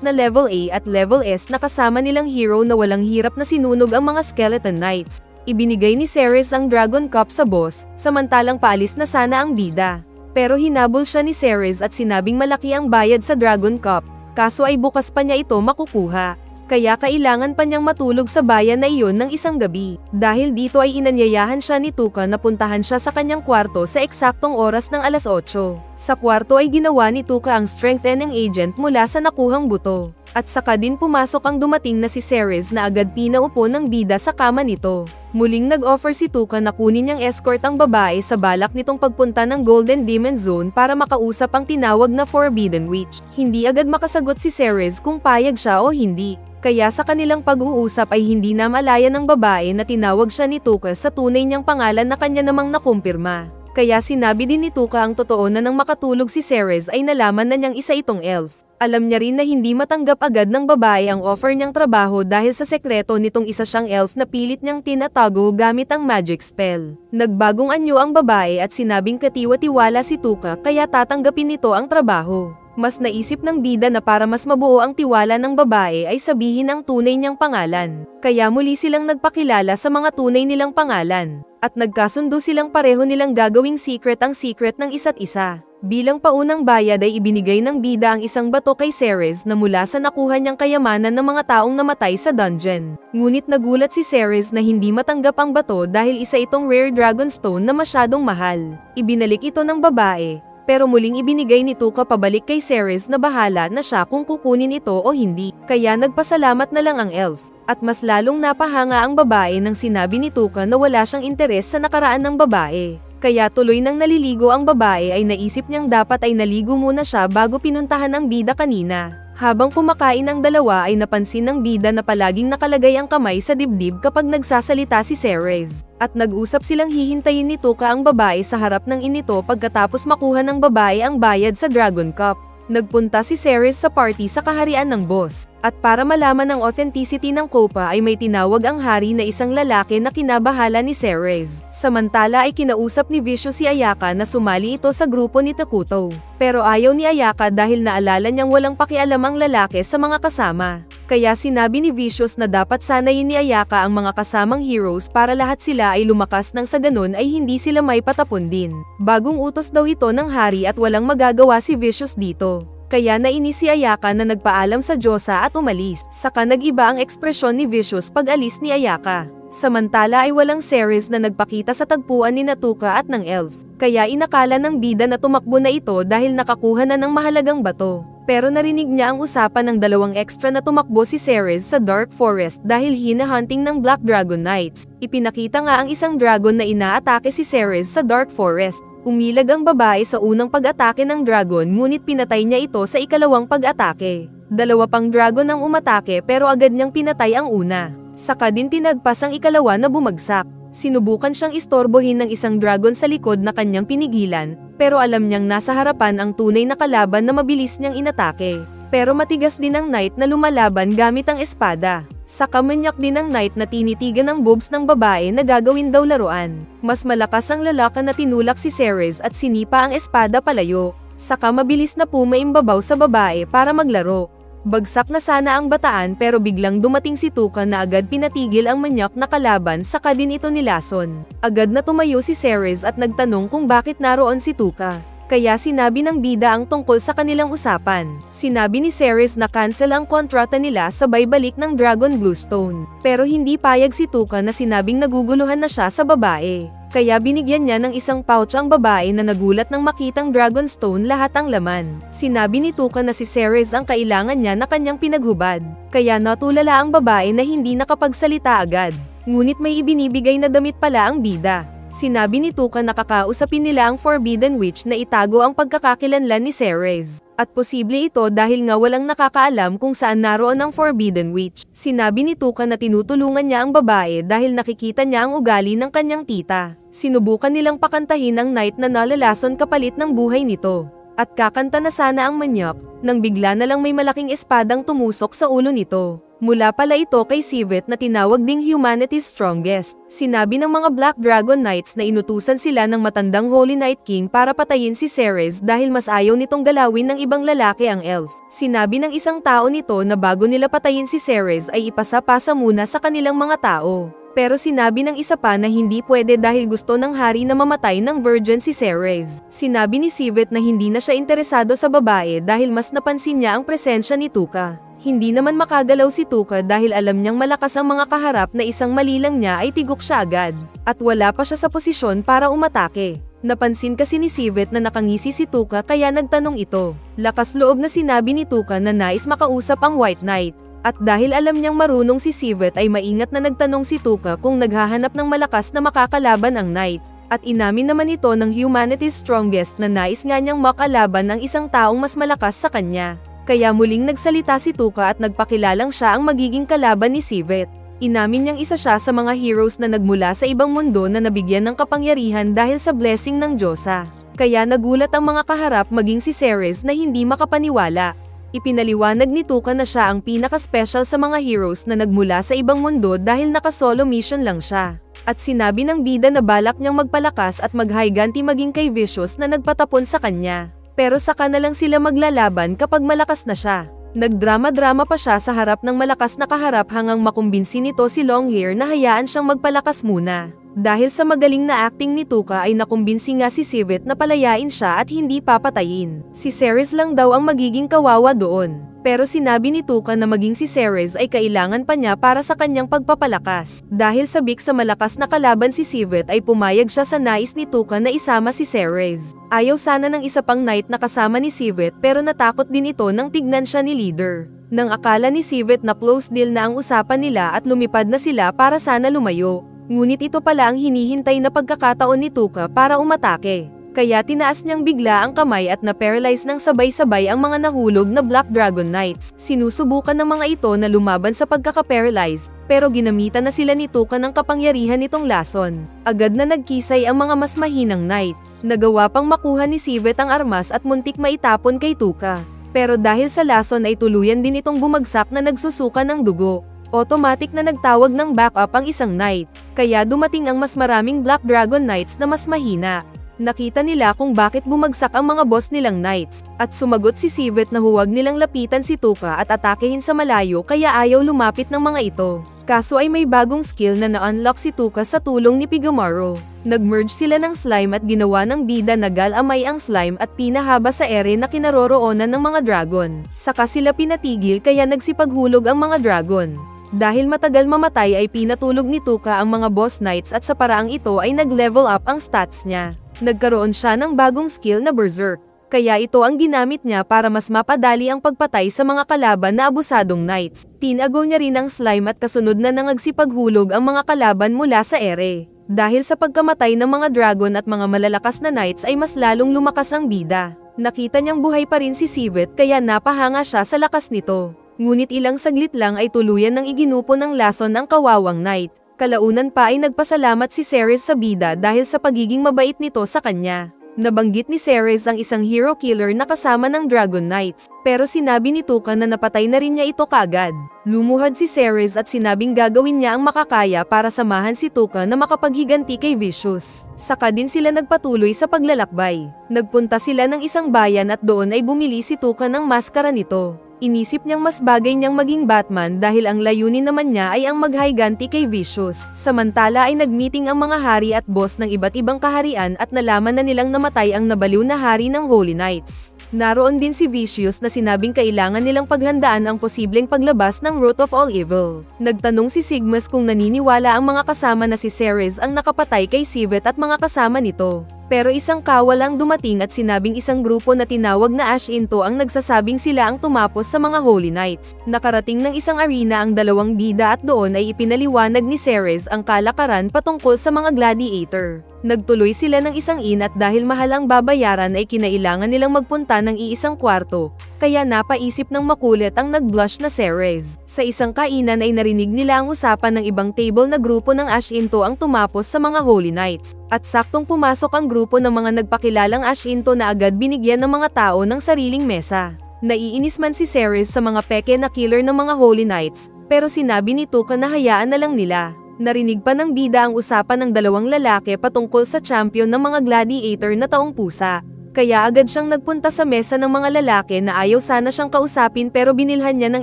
na level A at level S na kasama nilang hero na walang hirap na sinunog ang mga Skeleton Knights. Ibinigay ni Ceres ang Dragon Cup sa boss, samantalang paalis na sana ang bida. Pero hinabol siya ni Ceres at sinabing malaki ang bayad sa Dragon Cup, kaso ay bukas pa niya ito makukuha. Kaya kailangan pa niyang matulog sa bayan na iyon ng isang gabi. Dahil dito ay inanyayahan siya ni Tuka na puntahan siya sa kanyang kwarto sa eksaktong oras ng alas 8. Sa kwarto ay ginawa ni Tuka ang strengthening agent mula sa nakuhang buto. At saka din pumasok ang dumating na si Ceres na agad pinaupo ng bida sa kama nito. Muling nag-offer si Tuka na kunin niyang escort ang babae sa balak nitong pagpunta ng Golden Demon Zone para makausap ang tinawag na Forbidden Witch. Hindi agad makasagot si Ceres kung payag siya o hindi. Kaya sa kanilang pag-uusap ay hindi na malaya ng babae na tinawag siya ni Tuka sa tunay niyang pangalan na kanya namang nakumpirma. Kaya sinabi din ni Tuka ang totoo na nang makatulog si Ceres ay nalaman na niyang isa itong elf. Alam niya rin na hindi matanggap agad ng babae ang offer niyang trabaho dahil sa sekreto nitong isa siyang elf na pilit niyang tinatago gamit ang magic spell. Nagbagong anyo ang babae at sinabing katiwa-tiwala si Tuka kaya tatanggapin nito ang trabaho. Mas naisip ng bida na para mas mabuo ang tiwala ng babae ay sabihin ang tunay niyang pangalan. Kaya muli silang nagpakilala sa mga tunay nilang pangalan. At nagkasundo silang pareho nilang gagawing secret ang secret ng isa't isa. Bilang paunang bayad ay ibinigay ng bida ang isang bato kay Ceres na mula sa nakuha niyang kayamanan ng mga taong namatay sa dungeon. Ngunit nagulat si Ceres na hindi matanggap ang bato dahil isa itong rare dragonstone na masyadong mahal. Ibinalik ito ng babae. Pero muling ibinigay ni Tuka pabalik kay Ceres na bahala na siya kung kukunin ito o hindi. Kaya nagpasalamat na lang ang elf. At mas lalong napahanga ang babae nang sinabi ni Tuka na wala siyang interes sa nakaraan ng babae. Kaya tuloy nang naliligo ang babae ay naisip niyang dapat ay naligo muna siya bago pinuntahan ang bida kanina. Habang kumakain ang dalawa ay napansin ng bida na palaging nakalagay ang kamay sa dibdib kapag nagsasalita si Ceres. At nag-usap silang hihintayin ni Tuka ang babae sa harap ng inito pagkatapos makuha ng babae ang bayad sa Dragon Cup. Nagpunta si Ceres sa party sa kaharian ng boss. At para malaman ang authenticity ng Copa ay may tinawag ang hari na isang lalaki na kinabahala ni Ceres. Samantala ay kinausap ni Vicious si Ayaka na sumali ito sa grupo ni Takuto. Pero ayaw ni Ayaka dahil naalala niyang walang pakialam ang lalaki sa mga kasama. Kaya sinabi ni Vicious na dapat sanayin ni Ayaka ang mga kasamang heroes para lahat sila ay lumakas nang sa ganun ay hindi sila may patapon din. Bagong utos daw ito ng hari at walang magagawa si Vicious dito. Kaya nainis si Ayaka na nagpaalam sa Diyosa at umalis. Saka nag-iba ang ekspresyon ni Vicious pag alis ni Ayaka. Samantala ay walang Ceres na nagpakita sa tagpuan ni Tuka at ng elf. Kaya inakala ng bida na tumakbo na ito dahil nakakuha na ng mahalagang bato. Pero narinig niya ang usapan ng dalawang extra na tumakbo si Ceres sa Dark Forest dahil hinahunting ng Black Dragon Knights. Ipinakita nga ang isang dragon na inaatake si Ceres sa Dark Forest. Umilag ang babae sa unang pag-atake ng dragon ngunit pinatay niya ito sa ikalawang pag-atake. Dalawa pang dragon ang umatake pero agad niyang pinatay ang una. Saka din tinagpas ang ikalawa na bumagsak. Sinubukan siyang istorbohin ng isang dragon sa likod na kanyang pinigilan, pero alam niyang nasa harapan ang tunay na kalaban na mabilis niyang inatake. Pero matigas din ang knight na lumalaban gamit ang espada. Saka manyak din ang knight na tinitigan ang boobs ng babae na gagawin daw laruan. Mas malakas ang lalaki na tinulak si Ceres at sinipa ang espada palayo. Saka mabilis na pumaimbabaw sa babae para maglaro. Bagsak na sana ang bataan pero biglang dumating si Tuka na agad pinatigil ang manyak na kalaban saka din ito nilason. Agad na tumayo si Ceres at nagtanong kung bakit naroon si Tuka. Kaya sinabi ng bida ang tungkol sa kanilang usapan. Sinabi ni Ceres na cancel ang kontrata nila sabay balik ng Dragon Bluestone. Pero hindi payag si Tuka na sinabing naguguluhan na siya sa babae. Kaya binigyan niya ng isang pouch ang babae na nagulat nang makitang Dragonstone lahat ang laman. Sinabi ni Tuka na si Ceres ang kailangan niya na kanyang pinaghubad. Kaya natulala ang babae na hindi nakapagsalita agad. Ngunit may ibinibigay na damit pala ang bida. Sinabi ni Tuka na kakausapin nila ang Forbidden Witch na itago ang pagkakakilanlan ni Ceres. At posible ito dahil nga walang nakakaalam kung saan naroon ang Forbidden Witch. Sinabi ni Tuka na tinutulungan niya ang babae dahil nakikita niya ang ugali ng kanyang tita. Sinubukan nilang pakantahin ang knight na nalalason kapalit ng buhay nito. At kakanta na sana ang manyak, nang bigla na lang may malaking espadang tumusok sa ulo nito. Mula pala ito kay Sivet na tinawag ding Humanity's Strongest. Sinabi ng mga Black Dragon Knights na inutusan sila ng matandang Holy Night King para patayin si Ceres dahil mas ayaw nitong galawin ng ibang lalaki ang elf. Sinabi ng isang tao nito na bago nila patayin si Ceres ay ipasa-pasa muna sa kanilang mga tao. Pero sinabi ng isa pa na hindi pwede dahil gusto ng hari na mamatay ng virgin si Ceres. Sinabi ni Sivet na hindi na siya interesado sa babae dahil mas napansin niya ang presensya ni Tuka. Hindi naman makagalaw si Tuka dahil alam niyang malakas ang mga kaharap na isang mali lang niya ay tigok siya agad. At wala pa siya sa posisyon para umatake. Napansin kasi ni Sivet na nakangisi si Tuka kaya nagtanong ito. Lakas loob na sinabi ni Tuka na nais makausap ang White Knight. At dahil alam niyang marunong si Sivet ay maingat na nagtanong si Tuka kung naghahanap ng malakas na makakalaban ang knight. At inamin naman ito ng Humanity's Strongest na nais nga niyang makalaban ang isang taong mas malakas sa kanya. Kaya muling nagsalita si Tuka at nagpakilalang siya ang magiging kalaban ni Sivet. Inamin niyang isa siya sa mga heroes na nagmula sa ibang mundo na nabigyan ng kapangyarihan dahil sa blessing ng Diyosa. Kaya nagulat ang mga kaharap maging si Ceres na hindi makapaniwala. Ipinaliwanag ni Tuka na siya ang pinaka-special sa mga heroes na nagmula sa ibang mundo dahil naka-solo mission lang siya. At sinabi ng bida na balak niyang magpalakas at mag-higanti maging kay Vicious na nagpatapon sa kanya. Pero saka na lang sila maglalaban kapag malakas na siya. Nagdrama-drama pa siya sa harap ng malakas na kaharap hanggang makumbinsi nito si Longhair na hayaan siyang magpalakas muna. Dahil sa magaling na acting ni Tuka ay nakumbinsi nga si Sivet na palayain siya at hindi papatayin. Si Ceres lang daw ang magiging kawawa doon. Pero sinabi ni Tuka na maging si Ceres ay kailangan pa niya para sa kanyang pagpapalakas. Dahil sabik sa malakas na kalaban si Sivet ay pumayag siya sa nais ni Tuka na isama si Ceres. Ayaw sana ng isa pang knight na kasama ni Sivet pero natakot din ito nang tignan siya ni leader. Nang akala ni Sivet na close deal na ang usapan nila at lumipad na sila para sana lumayo. Ngunit ito pala ang hinihintay na pagkakataon ni Tuka para umatake. Kaya tinaas niyang bigla ang kamay at na-paralyze ng sabay-sabay ang mga nahulog na Black Dragon Knights. Sinusubukan ng mga ito na lumaban sa pagkaka-paralyze, pero ginamitan na sila ni Tuka ng kapangyarihan nitong lason. Agad na nagkisay ang mga mas mahinang knight. Nagawa pang makuha ni Sivet ang armas at muntik maitapon kay Tuka. Pero dahil sa lason ay tuluyan din itong bumagsak na nagsusuka ng dugo. Automatic na nagtawag ng backup ang isang knight, kaya dumating ang mas maraming Black Dragon Knights na mas mahina. Nakita nila kung bakit bumagsak ang mga boss nilang knights, at sumagot si Sivet na huwag nilang lapitan si Tuka at atakehin sa malayo kaya ayaw lumapit ng mga ito. Kaso ay may bagong skill na na-unlock si Tuka sa tulong ni Pigomaro. Nag-merge sila ng slime at ginawa ng bida na galamay ang slime at pinahaba sa ere na kinaroroonan ng mga dragon. Saka sila pinatigil kaya nagsipaghulog ang mga dragon. Dahil matagal mamatay ay pinatulog ni Tuka ang mga boss knights at sa paraang ito ay nag-level up ang stats niya. Nagkaroon siya ng bagong skill na Berserk. Kaya ito ang ginamit niya para mas mapadali ang pagpatay sa mga kalaban na abusadong knights. Tinago niya rin ang slime at kasunod na nangagsipag-hulog ang mga kalaban mula sa ere. Dahil sa pagkamatay ng mga dragon at mga malalakas na knights ay mas lalong lumakas ang bida. Nakita niyang buhay pa rin si Sivet kaya napahanga siya sa lakas nito. Ngunit ilang saglit lang ay tuluyan ng iginupo ng lason ang kawawang knight. Kalaunan pa ay nagpasalamat si Ceres sa bida dahil sa pagiging mabait nito sa kanya. Nabanggit ni Ceres ang isang hero killer na kasama ng Dragon Knights, pero sinabi ni Tuka na napatay na rin niya ito kagad. Lumuhad si Ceres at sinabing gagawin niya ang makakaya para samahan si Tuka na makapaghiganti kay Vicious. Saka din sila nagpatuloy sa paglalakbay. Nagpunta sila ng isang bayan at doon ay bumili si Tuka ng maskara nito. Inisip niyang mas bagay niyang maging Batman dahil ang layunin naman niya ay ang maghiganti kay Vicious. Samantala ay nagmeeting ang mga hari at boss ng iba't ibang kaharian at nalaman na nilang namatay ang nabaliw na hari ng Holy Knights. Naroon din si Vicious na sinabing kailangan nilang paghandaan ang posibleng paglabas ng root of all evil. Nagtanong si Sigmas kung naniniwala ang mga kasama na si Ceres ang nakapatay kay Sivet at mga kasama nito. Pero isang kawal ang dumating at sinabing isang grupo na tinawag na Ashinto ang nagsasabing sila ang tumapos sa mga Holy Knights. Nakarating ng isang arena ang dalawang bida at doon ay ipinaliwanag ni Ceres ang kalakaran patungkol sa mga gladiator. Nagtuloy sila ng isang inn at dahil mahal ang babayaran ay kinailangan nilang magpunta ng iisang kwarto, kaya napaisip ng makulit ang nag-blush na Ceres. Sa isang kainan ay narinig nila ang usapan ng ibang table na grupo ng Ashinto ang tumapos sa mga Holy Knights. At saktong pumasok ang grupo ng mga nagpakilalang Ashinto na agad binigyan ng mga tao ng sariling mesa. Naiinis man si Ceres sa mga peke na killer ng mga Holy Knights, pero sinabi ni Tuka na hayaan na lang nila. Narinig pa ng bida ang usapan ng dalawang lalaki patungkol sa champion ng mga gladiator na taong pusa. Kaya agad siyang nagpunta sa mesa ng mga lalaki na ayaw sana siyang kausapin pero binilhan niya ng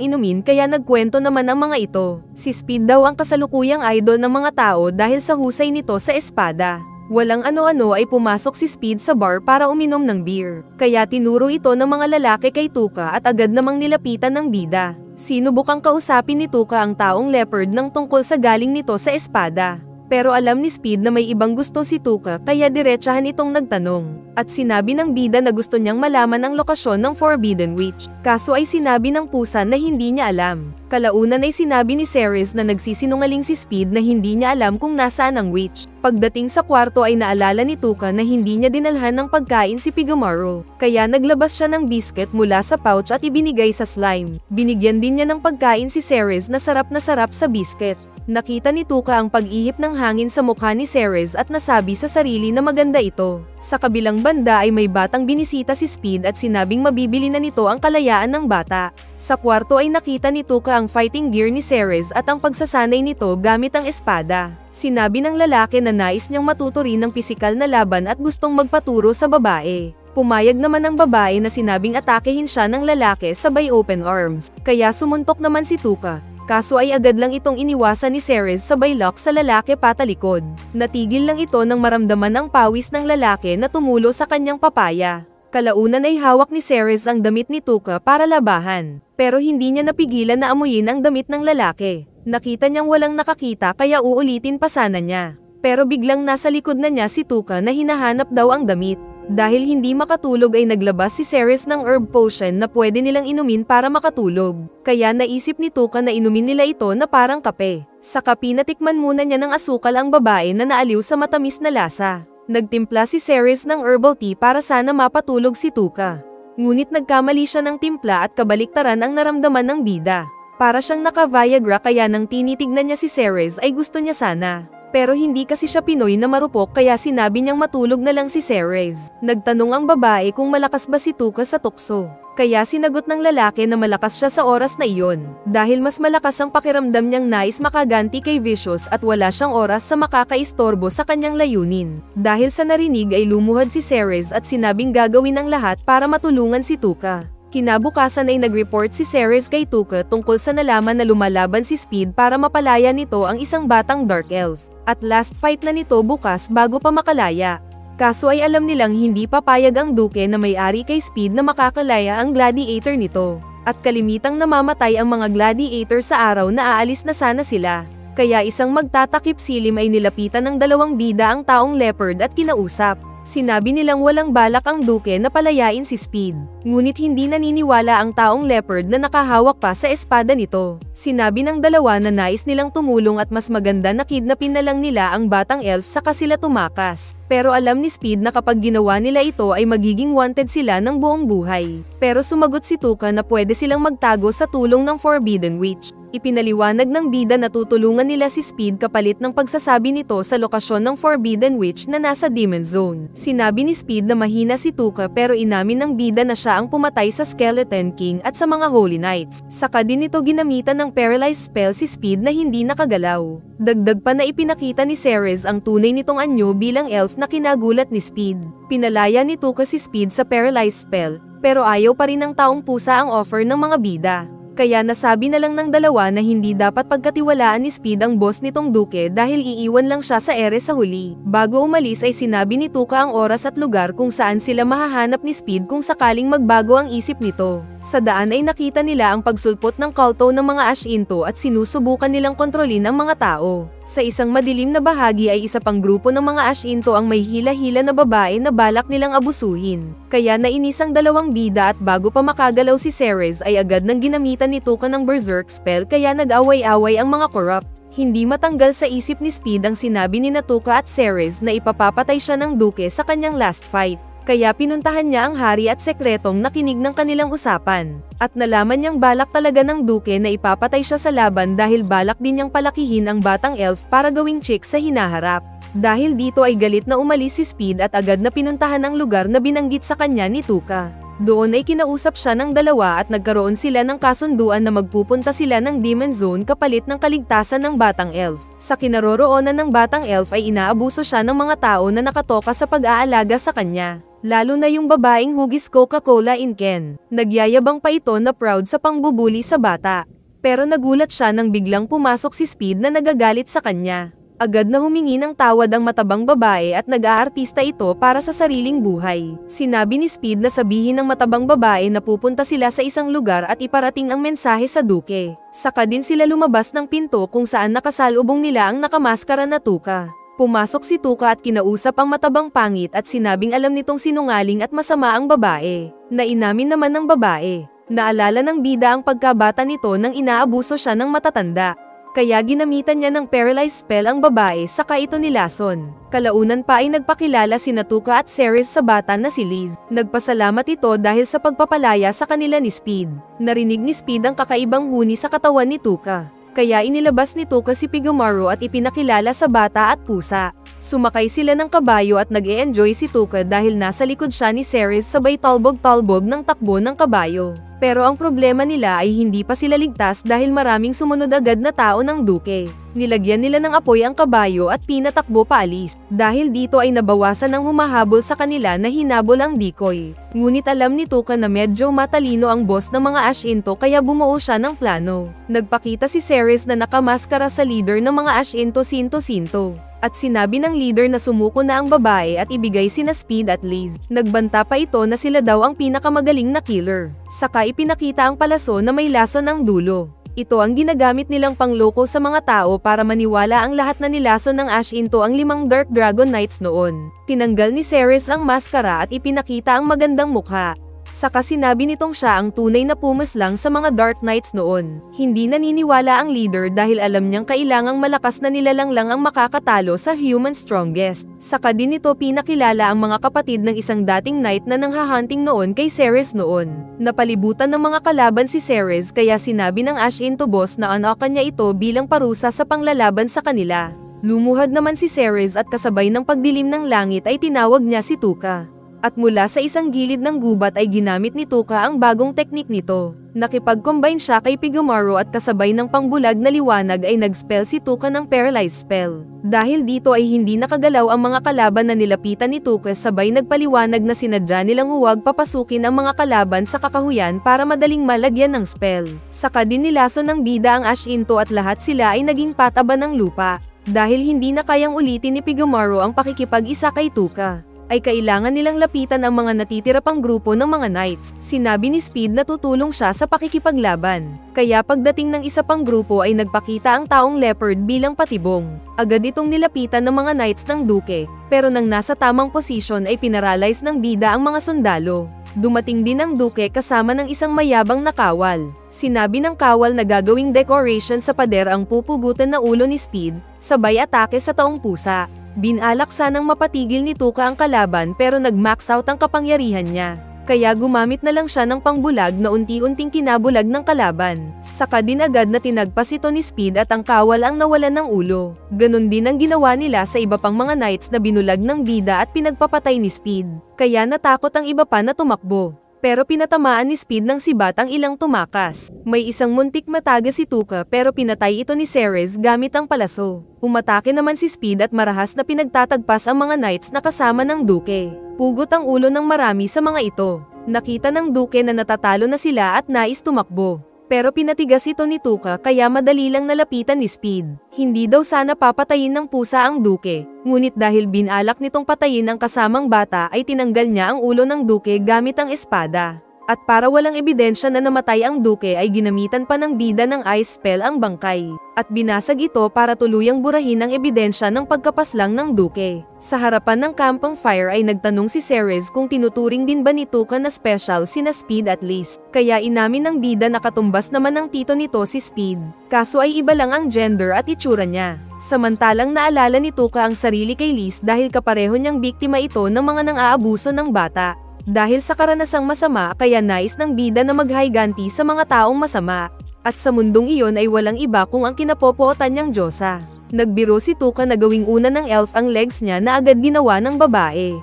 inumin kaya nagkwento naman ang mga ito. Si Speed daw ang kasalukuyang idol ng mga tao dahil sa husay nito sa espada. Walang ano-ano ay pumasok si Speed sa bar para uminom ng beer. Kaya tinuro ito ng mga lalaki kay Tuka at agad namang nilapitan ng bida. Sinubukang kausapin ni Tuka ang taong leopard ng tungkol sa galing nito sa espada. Pero alam ni Speed na may ibang gusto si Tuka kaya diretsahan itong nagtanong. At sinabi ng bida na gusto niyang malaman ang lokasyon ng Forbidden Witch. Kaso ay sinabi ng pusa na hindi niya alam. Kalaunan ay sinabi ni Ceres na nagsisinungaling si Speed na hindi niya alam kung nasaan ang witch. Pagdating sa kwarto ay naalala ni Tuka na hindi niya dinalhan ng pagkain si Pigomaro. Kaya naglabas siya ng biscuit mula sa pouch at ibinigay sa slime. Binigyan din niya ng pagkain si Ceres na sarap sa biscuit. Nakita ni Tuka ang pag-ihip ng hangin sa mukha ni Ceres at nasabi sa sarili na maganda ito. Sa kabilang banda ay may batang binisita si Speed at sinabing mabibili na nito ang kalayaan ng bata. Sa kwarto ay nakita ni Tuka ang fighting gear ni Ceres at ang pagsasanay nito gamit ang espada. Sinabi ng lalaki na nais niyang matuto rin ng pisikal na laban at gustong magpaturo sa babae. Pumayag naman ang babae na sinabing atakehin siya ng lalaki sabay open arms, kaya sumuntok naman si Tuka. Kaso ay agad lang itong iniwasan ni Ceres sabay lock sa lalaki patalikod. Natigil lang ito nang maramdaman ang pawis ng lalaki na tumulo sa kanyang papaya. Kalaunan ay hawak ni Ceres ang damit ni Tuka para labahan. Pero hindi niya napigilan na amuyin ang damit ng lalaki. Nakita niyang walang nakakita kaya uulitin pa sana niya. Pero biglang nasa likod na niya si Tuka na hinahanap daw ang damit. Dahil hindi makatulog ay naglabas si Ceres ng herb potion na pwede nilang inumin para makatulog. Kaya naisip ni Tuka na inumin nila ito na parang kape. Sa kape natikman muna niya ng asukal ang babae na naaliw sa matamis na lasa. Nagtimpla si Ceres ng herbal tea para sana mapatulog si Tuka. Ngunit nagkamali siya ng timpla at kabaliktaran ang naramdaman ng bida. Para siyang naka-Viagra kaya nang tinitignan niya si Ceres ay gusto niya sana. Pero hindi kasi siya Pinoy na marupok kaya sinabi niyang matulog na lang si Ceres. Nagtanong ang babae kung malakas ba si Tuka sa tukso. Kaya sinagot ng lalaki na malakas siya sa oras na iyon. Dahil mas malakas ang pakiramdam niyang nais makaganti kay Vicious at wala siyang oras sa makakaistorbo sa kanyang layunin. Dahil sa narinig ay lumuhad si Ceres at sinabing gagawin ang lahat para matulungan si Tuka. Kinabukasan ay nag-report si Ceres kay Tuka tungkol sa nalaman na lumalaban si Speed para mapalaya nito ang isang batang Dark Elf. At last fight na nito bukas bago pa makalaya. Kaso ay alam nilang hindi papayag ang Duke na may-ari kay Speed na makakalaya ang gladiator nito. At kalimitang namamatay ang mga gladiator sa araw na aalis na sana sila. Kaya isang magtatakip silim ay nilapitan ng dalawang bida ang taong leopard at kinausap. Sinabi nilang walang balak ang Duke na palayain si Speed. Ngunit hindi naniniwala ang taong leopard na nakahawak pa sa espada nito. Sinabi ng dalawa na nais nilang tumulong at mas maganda na kidnapin na lang nila ang batang elf saka sila tumakas. Pero alam ni Speed na kapag ginawa nila ito ay magiging wanted sila ng buong buhay. Pero sumagot si Tuka na pwede silang magtago sa tulong ng Forbidden Witch. Ipinaliwanag ng bida na tutulungan nila si Speed kapalit ng pagsasabi nito sa lokasyon ng Forbidden Witch na nasa Demon Zone. Sinabi ni Speed na mahina si Tuka pero inamin ng bida na siya ang pumatay sa Skeleton King at sa mga Holy Knights. Saka din ito ginamitan ng paralyzed spell si Speed na hindi nakagalaw. Dagdag pa na ipinakita ni Ceres ang tunay nitong anyo bilang elf na kinagulat ni Speed. Pinalaya ni Tuka si Speed sa paralyzed spell. pero ayaw pa rin ng taong pusa ang offer ng mga bida. Kaya nasabi na lang ng dalawa na hindi dapat pagkatiwalaan ni Speed ang boss nitong Duke dahil iiwan lang siya sa ere sa huli. Bago umalis ay sinabi ni Tuka ang oras at lugar kung saan sila mahahanap ni Speed kung sakaling magbago ang isip nito. Sa daan ay nakita nila ang pagsulpot ng kulto ng mga Ashinto at sinusubukan nilang kontrolin ang mga tao. Sa isang madilim na bahagi ay isa pang grupo ng mga Ashinto ang may hila-hila na babae na balak nilang abusuhin. Kaya nainisang dalawang bida at bago pa makagalaw si Ceres ay agad nang ginamitan ni Tuka ng Berserk spell kaya nag-away-away ang mga corrupt. Hindi matanggal sa isip ni Speed ang sinabi ni Tuka at Ceres na ipapapatay siya ng Duke sa kanyang last fight. Kaya pinuntahan niya ang hari at sekretong nakinig ng kanilang usapan. At nalaman niyang balak talaga ng Duke na ipapatay siya sa laban dahil balak din niyang palakihin ang batang elf para gawing chick sa hinaharap. Dahil dito ay galit na umalis si Speed at agad na pinuntahan ang lugar na binanggit sa kanya ni Tuka. Doon ay kinausap siya ng dalawa at nagkaroon sila ng kasunduan na magpupunta sila ng Demon Zone kapalit ng kaligtasan ng batang elf. Sa kinaroroonan ng batang elf ay inaabuso siya ng mga tao na nakatoka sa pag-aalaga sa kanya. Lalo na yung babaeng hugis Coca-Cola in Ken. Nagyayabang pa ito na proud sa pangbubuli sa bata. Pero nagulat siya nang biglang pumasok si Speed na nagagalit sa kanya. Agad na humingi ng tawad ang matabang babae at nag-aartista ito para sa sariling buhay. Sinabi ni Speed na sabihin ng matabang babae na pupunta sila sa isang lugar at iparating ang mensahe sa Duke. Saka din sila lumabas ng pinto kung saan nakasalubong nila ang nakamaskara na Tuka. Pumasok si Tuka at kinausap ang matabang pangit at sinabing alam nitong sinungaling at masama ang babae. Nainamin naman ng babae. Naalala ng bida ang pagkabata nito nang inaabuso siya ng matatanda. Kaya ginamitan niya ng paralyzed spell ang babae saka ito nilason. Kalaunan pa ay nagpakilala sina Tuka at Ceres sa bata na si Liz. Nagpasalamat ito dahil sa pagpapalaya sa kanila ni Speed. Narinig ni Speed ang kakaibang huni sa katawan ni Tuka. Kaya inilabas ni Tuka si Pigomaro at ipinakilala sa bata at pusa. Sumakay sila ng kabayo at nag-e-enjoy si Tuka dahil nasa likod siya ni Ceres sabay talbog-talbog ng takbo ng kabayo. Pero ang problema nila ay hindi pa sila ligtas dahil maraming sumunod agad na tao ng Duke. Nilagyan nila ng apoy ang kabayo at pinatakbo paalis. Dahil dito ay nabawasan ng humahabol sa kanila na hinabol ang decoy. Ngunit alam ni Tuka na medyo matalino ang boss ng mga Ashinto kaya bumuo siya ng plano. Nagpakita si Ceres na nakamaskara sa leader ng mga Ashinto Sinto. At sinabi ng leader na sumuko na ang babae at ibigay sina Speed at Liz. Nagbanta pa ito na sila daw ang pinakamagaling na killer. Saka ipinakita ang palaso na may lason ang dulo. Ito ang ginagamit nilang pangloko sa mga tao para maniwala ang lahat na nilason ng Ashinto ang 5 Dark Dragon Knights noon. Tinanggal ni Ceres ang maskara at ipinakita ang magandang mukha. Saka sinabi nitong siya ang tunay na pumaslang sa mga Dark Knights noon. Hindi naniniwala ang leader dahil alam niyang kailangang malakas na nilalang lang ang makakatalo sa Human Strongest. Saka din ito pinakilala ang mga kapatid ng isang dating knight na nanghahunting noon kay Ceres noon. Napalibutan ng mga kalaban si Ceres kaya sinabi ng Ashinto boss na anokan niya ito bilang parusa sa panglalaban sa kanila. Lumuhad naman si Ceres at kasabay ng pagdilim ng langit ay tinawag niya si Tuka. At mula sa isang gilid ng gubat ay ginamit ni Tuka ang bagong teknik nito. Nakipag-combine siya kay Pigomaro at kasabay ng pangbulag na liwanag ay nag-spell si Tuka ng paralyzed spell. Dahil dito ay hindi nakagalaw ang mga kalaban na nilapitan ni Tuka sabay nagpaliwanag na sinadya nilang huwag papasukin ang mga kalaban sa kakahuyan para madaling malagyan ng spell. Saka din nilason ng bida ang Ashinto at lahat sila ay naging pataba ng lupa. Dahil hindi na kayang ulitin ni Pigomaro ang pakikipag-isa kay Tuka, ay kailangan nilang lapitan ang mga natitira pang grupo ng mga knights. Sinabi ni Speed na tutulong siya sa pakikipaglaban. Kaya pagdating ng isa pang grupo ay nagpakita ang taong leopard bilang patibong. Agad itong nilapitan ng mga knights ng Duke, pero nang nasa tamang posisyon ay pinaralyze ng bida ang mga sundalo. Dumating din ang Duke kasama ng isang mayabang na kawal. Sinabi ng kawal na gagawing decoration sa pader ang pupugutan na ulo ni Speed, sabay atake sa taong pusa. Binalak sanang mapatigil ni Tuka ang kalaban pero nag-max out ang kapangyarihan niya. Kaya gumamit na lang siya ng pangbulag na unti-unting kinabulag ng kalaban. Saka din agad na tinagpas ito ni Speed at ang kawal ang nawalan ng ulo. Ganon din ang ginawa nila sa iba pang mga knights na binulag ng bida at pinagpapatay ni Speed. Kaya natakot ang iba pa na tumakbo. Pero pinatamaan ni Speed ng sibat ang ilang tumakas. May isang muntik mataga si Tuka pero pinatay ito ni Ceres gamit ang palaso. Umatake naman si Speed at marahas na pinagtatagpas ang mga knights na kasama ng Duke. Pugot ang ulo ng marami sa mga ito. Nakita ng Duke na natatalo na sila at nais tumakbo. Pero pinatigas ito ni Tuka kaya madali lang nalapitan ni Speed. Hindi daw sana papatayin ng pusa ang Duke, ngunit dahil binalak nitong patayin ang kasamang bata ay tinanggal niya ang ulo ng Duke gamit ang espada. At para walang ebidensya na namatay ang Duke ay ginamitan pa ng bida ng ice spell ang bangkay. At binasag ito para tuluyang burahin ang ebidensya ng pagkapaslang ng Duke. Sa harapan ng campong fire ay nagtanong si Ceres kung tinuturing din ba ni Tuka na special sina Speed at Liz. Kaya inamin ng bida na katumbas naman ng tito nito si Speed. Kaso ay iba lang ang gender at itsura niya. Samantalang naalala ni Tuka ang sarili kay Liz dahil kapareho niyang biktima ito ng mga nang-aabuso ng bata. Dahil sa karanasang masama kaya nais ng bida na maghiganti sa mga taong masama. At sa mundong iyon ay walang iba kung ang kinapopootan niyang Diyosa. Nagbiro si Tuka na gawing una ng elf ang legs niya na agad ginawa ng babae.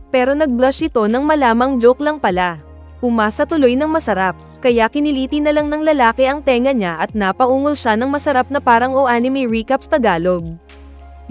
Pero nagblush ito nang malamang joke lang pala. Umasa tuloy ng masarap, kaya kiniliti na lang ng lalaki ang tenga niya at napaungol siya ng masarap na parang anime recaps Tagalog.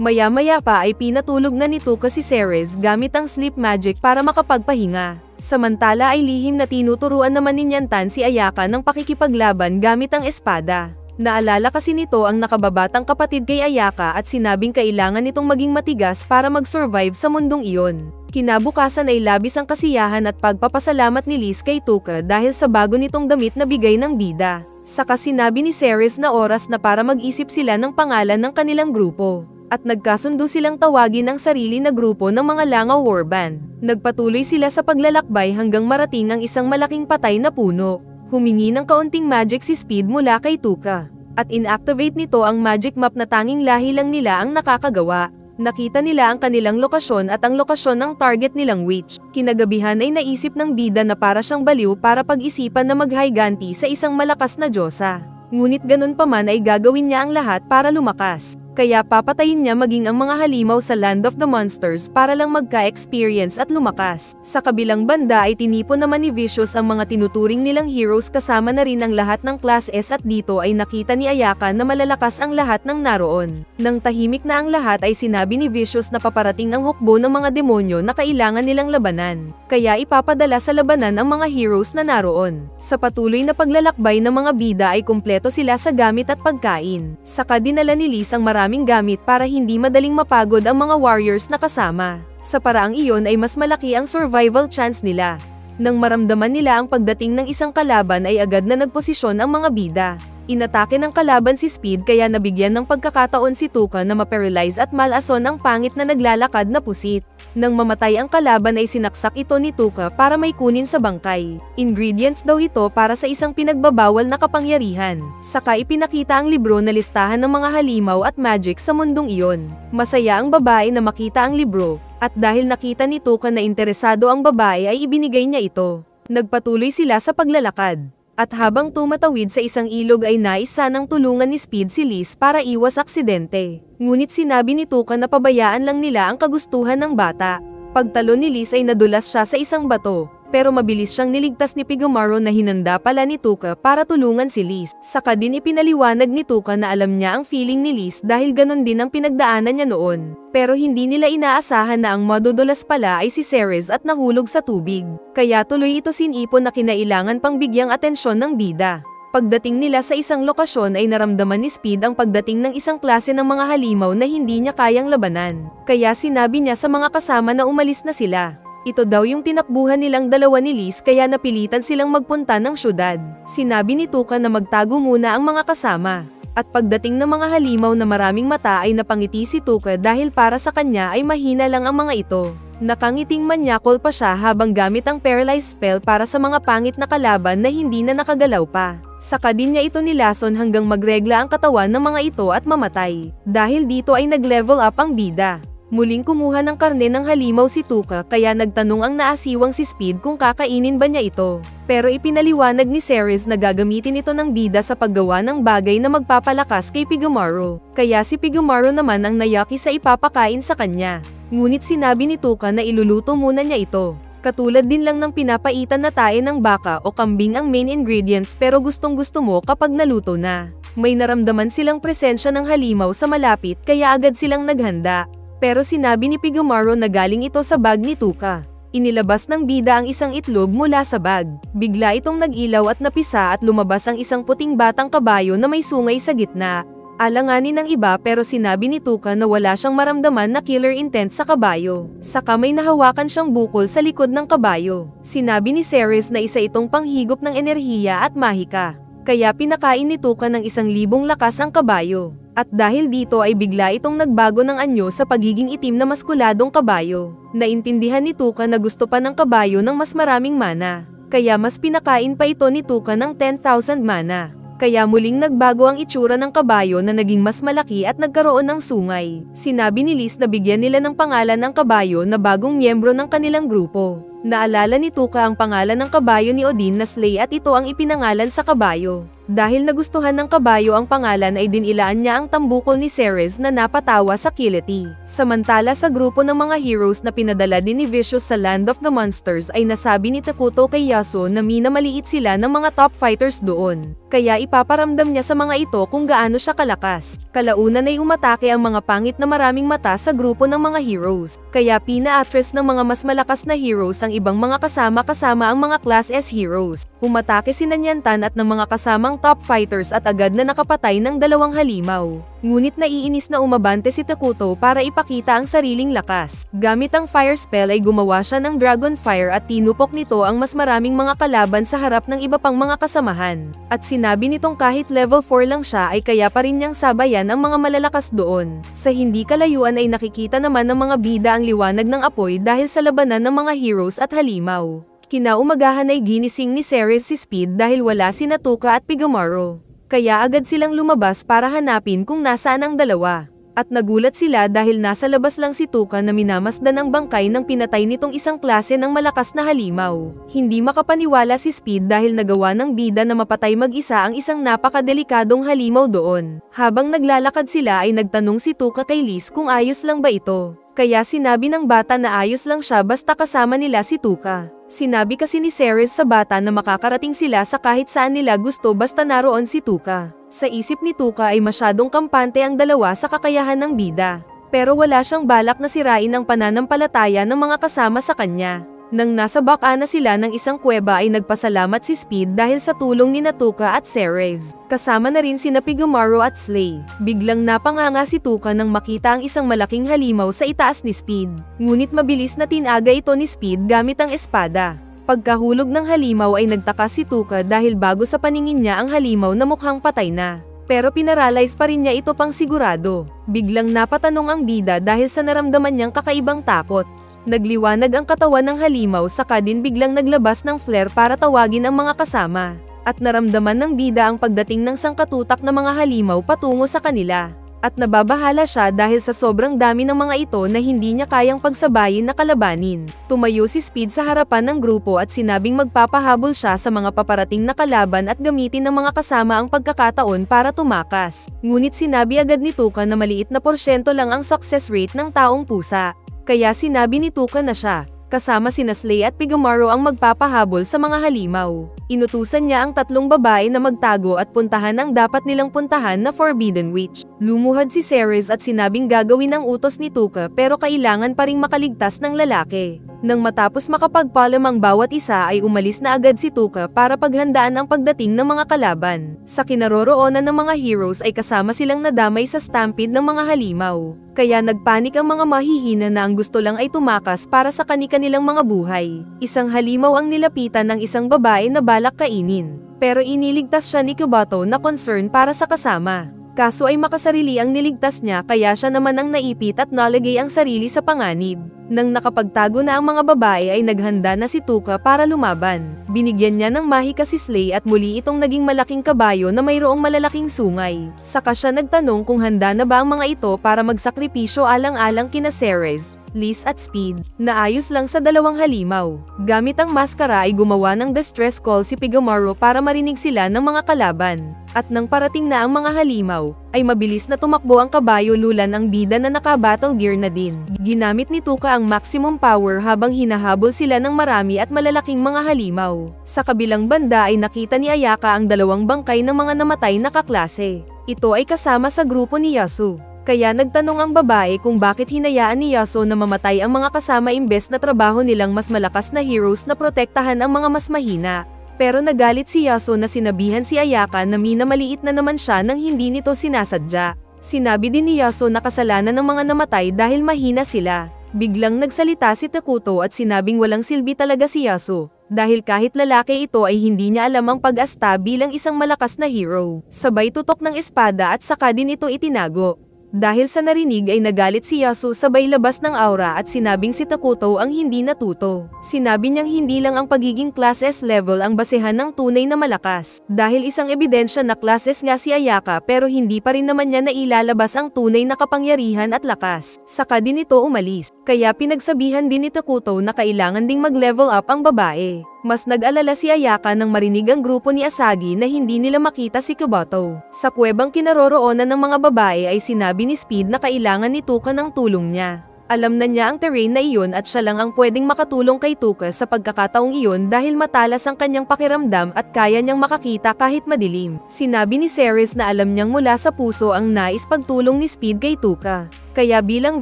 Maya-maya pa ay pinatulog na ni Tuka si Ceres gamit ang sleep magic para makapagpahinga. Samantala ay lihim na tinuturuan naman ni Nyantan si Ayaka ng pakikipaglaban gamit ang espada. Naalala kasi nito ang nakababatang kapatid kay Ayaka at sinabing kailangan nitong maging matigas para mag-survive sa mundong iyon. Kinabukasan ay labis ang kasiyahan at pagpapasalamat ni Liz kay Tuka dahil sa bago nitong damit na bigay ng bida. Saka sinabi ni Ceres na oras na para mag-isip sila ng pangalan ng kanilang grupo. At nagkasundo silang tawagin ang sarili na grupo ng mga Langaw Warband. Nagpatuloy sila sa paglalakbay hanggang marating ang isang malaking patay na puno. Humingi ng kaunting magic si Speed mula kay Tuka. At inactivate nito ang magic map na tanging lahi lang nila ang nakakagawa. Nakita nila ang kanilang lokasyon at ang lokasyon ng target nilang witch. Kinagabihan ay naisip ng bida na para siyang baliw para pag-isipan na maghiganti sa isang malakas na Diyosa. Ngunit ganun pa man ay gagawin niya ang lahat para lumakas. Kaya papatayin niya maging ang mga halimaw sa Land of the Monsters para lang magka-experience at lumakas. Sa kabilang banda ay tinipon naman ni Vicious ang mga tinuturing nilang heroes kasama na rin ang lahat ng Class S at dito ay nakita ni Ayaka na malalakas ang lahat ng naroon. Nang tahimik na ang lahat ay sinabi ni Vicious na paparating ang hukbo ng mga demonyo na kailangan nilang labanan. Kaya ipapadala sa labanan ang mga heroes na naroon. Sa patuloy na paglalakbay ng mga bida ay kumpleto sila sa gamit at pagkain. Saka dinala ni Liz ang maraming gamit para hindi madaling mapagod ang mga warriors na kasama. Sa paraang iyon ay mas malaki ang survival chance nila. Nang maramdaman nila ang pagdating ng isang kalaban ay agad na nagposisyon ang mga bida. Inatake ng kalaban si Speed kaya nabigyan ng pagkakataon si Tuka na ma-paralyze at malason ang pangit na naglalakad na pusit. Nang mamatay ang kalaban ay sinaksak ito ni Tuka para may kunin sa bangkay. Ingredients daw ito para sa isang pinagbabawal na kapangyarihan. Saka ipinakita ang libro na listahan ng mga halimaw at magic sa mundong iyon. Masaya ang babae na makita ang libro, at dahil nakita ni Tuka na interesado ang babae ay ibinigay niya ito. Nagpatuloy sila sa paglalakad. At habang tumatawid sa isang ilog ay nais sanang tulungan ni Speed si Liz para iwas aksidente. Ngunit sinabi ni Tuka na pabayaan lang nila ang kagustuhan ng bata. Pagtalo ni Liz ay nadulas siya sa isang bato. Pero mabilis siyang niligtas ni Pigomaro na hinanda pala ni Tuka para tulungan si Liz. Saka din ipinaliwanag ni Tuka na alam niya ang feeling ni Liz dahil ganon din ang pinagdaanan niya noon. Pero hindi nila inaasahan na ang madudulas pala ay si Ceres at nahulog sa tubig. Kaya tuloy ito sinipon na kinailangan pang bigyang atensyon ng bida. Pagdating nila sa isang lokasyon ay naramdaman ni Speed ang pagdating ng isang klase ng mga halimaw na hindi niya kayang labanan. Kaya sinabi niya sa mga kasama na umalis na sila. Ito daw yung tinakbuhan nilang dalawa ni Liz kaya napilitan silang magpunta ng syudad. Sinabi ni Tuka na magtago muna ang mga kasama. At pagdating ng mga halimaw na maraming mata ay napangiti si Tuka dahil para sa kanya ay mahina lang ang mga ito. Nakangiting manyakol pa siya habang gamit ang paralyze spell para sa mga pangit na kalaban na hindi na nakagalaw pa. Saka din niya ito nilason hanggang magregla ang katawan ng mga ito at mamatay. Dahil dito ay nag-level up ang bida. Muling kumuha ng karne ng halimaw si Tuka kaya nagtanong ang naasiwang si Speed kung kakainin ba niya ito. Pero ipinaliwanag ni Ceres na gagamitin ito ng bida sa paggawa ng bagay na magpapalakas kay Pigomaro. Kaya si Pigomaro naman ang nayaki sa ipapakain sa kanya. Ngunit sinabi ni Tuka na iluluto muna niya ito. Katulad din lang ng pinapaitan na tae ng baka o kambing ang main ingredients pero gustong gusto mo kapag naluto na. May naramdaman silang presensya ng halimaw sa malapit kaya agad silang naghanda. Pero sinabi ni Pigomaro na galing ito sa bag ni Tuka. Inilabas ng bida ang isang itlog mula sa bag. Bigla itong nag-ilaw at napisa at lumabas ang isang puting batang kabayo na may sungay sa gitna. Alanganin ng iba pero sinabi ni Tuka na wala siyang maramdaman na killer intent sa kabayo. Saka may nahawakan siyang bukol sa likod ng kabayo. Sinabi ni Ceres na isa itong panghigop ng enerhiya at mahika. Kaya pinakain ni Tuka ng 1,000 lakas ang kabayo. At dahil dito ay bigla itong nagbago ng anyo sa pagiging itim na maskuladong kabayo. Naintindihan ni Tuka na gusto pa ng kabayo ng mas maraming mana. Kaya mas pinakain pa ito ni Tuka ng 10,000 mana. Kaya muling nagbago ang itsura ng kabayo na naging mas malaki at nagkaroon ng sungay. Sinabi ni Liz na bigyan nila ng pangalan ng kabayo na bagong miyembro ng kanilang grupo. Naalala ni Tuka ang pangalan ng kabayo ni Odin na Slay at ito ang ipinangalan sa kabayo. Dahil nagustuhan ng kabayo ang pangalan ay dinilaan niya ang tambukol ni Ceres na napatawa sa kiliti. Samantala sa grupo ng mga heroes na pinadala din ni Vicious sa Land of the Monsters ay nasabi ni Takuto kay Yasuo na minamaliit sila ng mga top fighters doon. Kaya ipaparamdam niya sa mga ito kung gaano siya kalakas. Kalaunan ay umatake ang mga pangit na maraming mata sa grupo ng mga heroes. Kaya pina-attract ng mga mas malakas na heroes ang ibang mga kasama ang mga Class S heroes. Umatake si Nanyantan at ng mga kasamang top fighters at agad na nakapatay ng 2 halimaw. Ngunit naiinis na umabante si Takuto para ipakita ang sariling lakas. Gamit ang fire spell ay gumawa siya ng dragon fire at tinupok nito ang mas maraming mga kalaban sa harap ng iba pang mga kasamahan. At sinabi nitong kahit level 4 lang siya ay kaya pa rin niyang sabayan ang mga malalakas doon. Sa hindi kalayuan ay nakikita naman ng mga bida ang liwanag ng apoy dahil sa labanan ng mga heroes at halimaw. Kinaumagahan ay ginising ni Ceres si Speed dahil wala si Tuka at Pigomaro. Kaya agad silang lumabas para hanapin kung nasaan ang dalawa. At nagulat sila dahil nasa labas lang si Tuka na minamasdan ang bangkay ng pinatay nitong isang klase ng malakas na halimaw. Hindi makapaniwala si Speed dahil nagawa ng bida na mapatay mag-isa ang isang napakadelikadong halimaw doon. Habang naglalakad sila ay nagtanong si Tuka kay Liz kung ayos lang ba ito. Kaya sinabi ng bata na ayos lang siya basta kasama nila si Tuka. Sinabi kasi ni Ceres sa bata na makakarating sila sa kahit saan nila gusto basta naroon si Tuka. Sa isip ni Tuka ay masyadong kampante ang dalawa sa kakayahan ng bida. Pero wala siyang balak na sirain ang pananampalataya ng mga kasama sa kanya. Nang nasa baka na sila ng isang kuweba ay nagpasalamat si Speed dahil sa tulong ni Tuka at Ceres. Kasama na rin sina Pigomaro at Slay. Biglang napanganga si Tuka nang makita ang isang malaking halimaw sa itaas ni Speed. Ngunit mabilis na tinaga ito ni Speed gamit ang espada. Pagkahulog ng halimaw ay nagtaka si Tuka dahil bago sa paningin niya ang halimaw na mukhang patay na. Pero pinaralyze pa rin niya ito pang sigurado. Biglang napatanong ang bida dahil sa naramdaman niyang kakaibang takot. Nagliwanag ang katawan ng halimaw saka din biglang naglabas ng flare para tawagin ang mga kasama. At naramdaman ng bida ang pagdating ng sangkatutak na mga halimaw patungo sa kanila. At nababahala siya dahil sa sobrang dami ng mga ito na hindi niya kayang pagsabayin na kalabanin. Tumayo si Speed sa harapan ng grupo at sinabing magpapahabol siya sa mga paparating na kalaban at gamitin ng mga kasama ang pagkakataon para tumakas. Ngunit sinabi agad ni Tuka na maliit na porsyento lang ang success rate ng taong pusa. Kaya sinabi ni Tuka na siya, kasama sina Slay at Pigomaro ang magpapahabol sa mga halimaw. Inutusan niya ang 3 babae na magtago at puntahan ang dapat nilang puntahan na Forbidden Witch. Lumuhad si Ceres at sinabing gagawin ang utos ni Tuka pero kailangan pa ring makaligtas ng lalaki. Nang matapos makapagpaalam ang bawat isa ay umalis na agad si Tuka para paghandaan ang pagdating ng mga kalaban. Sa kinaroroonan ng mga heroes ay kasama silang nadamay sa stampede ng mga halimaw. Kaya nagpanik ang mga mahihina na ang gusto lang ay tumakas para sa kani-kanilang mga buhay. Isang halimaw ang nilapitan ng isang babae na balak kainin. Pero iniligtas siya ni Kubato na concern para sa kasama. Kaso ay makasarili ang niligtas niya kaya siya naman ang naipit at nalagay ang sarili sa panganib. Nang nakapagtago na ang mga babae ay naghanda na si Tuka para lumaban. Binigyan niya ng mahika si Slay at muli itong naging malaking kabayo na mayroong malalaking sungay. Saka siya nagtanong kung handa na ba ang mga ito para magsakripisyo alang-alang kina Ceres, Liz at Speed, na ayos lang sa 2 halimaw. Gamit ang maskara ay gumawa ng distress call si Pigomaro para marinig sila ng mga kalaban. At nang parating na ang mga halimaw, ay mabilis na tumakbo ang kabayo lulan ang bida na naka-battle gear na din. Ginamit ni Tuka ang maximum power habang hinahabol sila ng marami at malalaking mga halimaw. Sa kabilang banda ay nakita ni Ayaka ang 2 bangkay ng mga namatay na kaklase. Ito ay kasama sa grupo ni Yasuo. Kaya nagtanong ang babae kung bakit hinayaan ni Yasuo na mamatay ang mga kasama imbes na trabaho nilang mas malakas na heroes na protektahan ang mga mas mahina. Pero nagalit si Yasuo na sinabihan si Ayaka na minamaliit na naman siya nang hindi nito sinasadya. Sinabi din ni Yasuo na kasalanan ng mga namatay dahil mahina sila. Biglang nagsalita si Takuto at sinabing walang silbi talaga si Yasuo, dahil kahit lalaki ito ay hindi niya alam ang pag-asta bilang isang malakas na hero. Sabay tutok ng espada at saka din ito itinago. Dahil sa narinig ay nagalit si Yasuo sabay labas ng aura at sinabing si Takuto ang hindi natuto. Sinabi niyang hindi lang ang pagiging class S level ang basehan ng tunay na malakas. Dahil isang ebidensya na class S nga si Ayaka pero hindi pa rin naman niya nailalabas ang tunay na kapangyarihan at lakas. Saka din ito umalis. Kaya pinagsabihan din ni Takuto na kailangan ding mag-level up ang babae. Mas nag-alala si Ayaka nang marinig ang grupo ni Asagi na hindi nila makita si Kuboto. Sa kuwebang kinaroroonan ng mga babae ay sinabi ni Speed na kailangan ni Tuka ng tulong niya. Alam na niya ang terrain na iyon at siya lang ang pwedeng makatulong kay Tuka sa pagkakataong iyon dahil matalas ang kanyang pakiramdam at kaya niyang makakita kahit madilim. Sinabi ni Ceres na alam niyang mula sa puso ang nais pagtulong ni Speed kay Tuka. Kaya bilang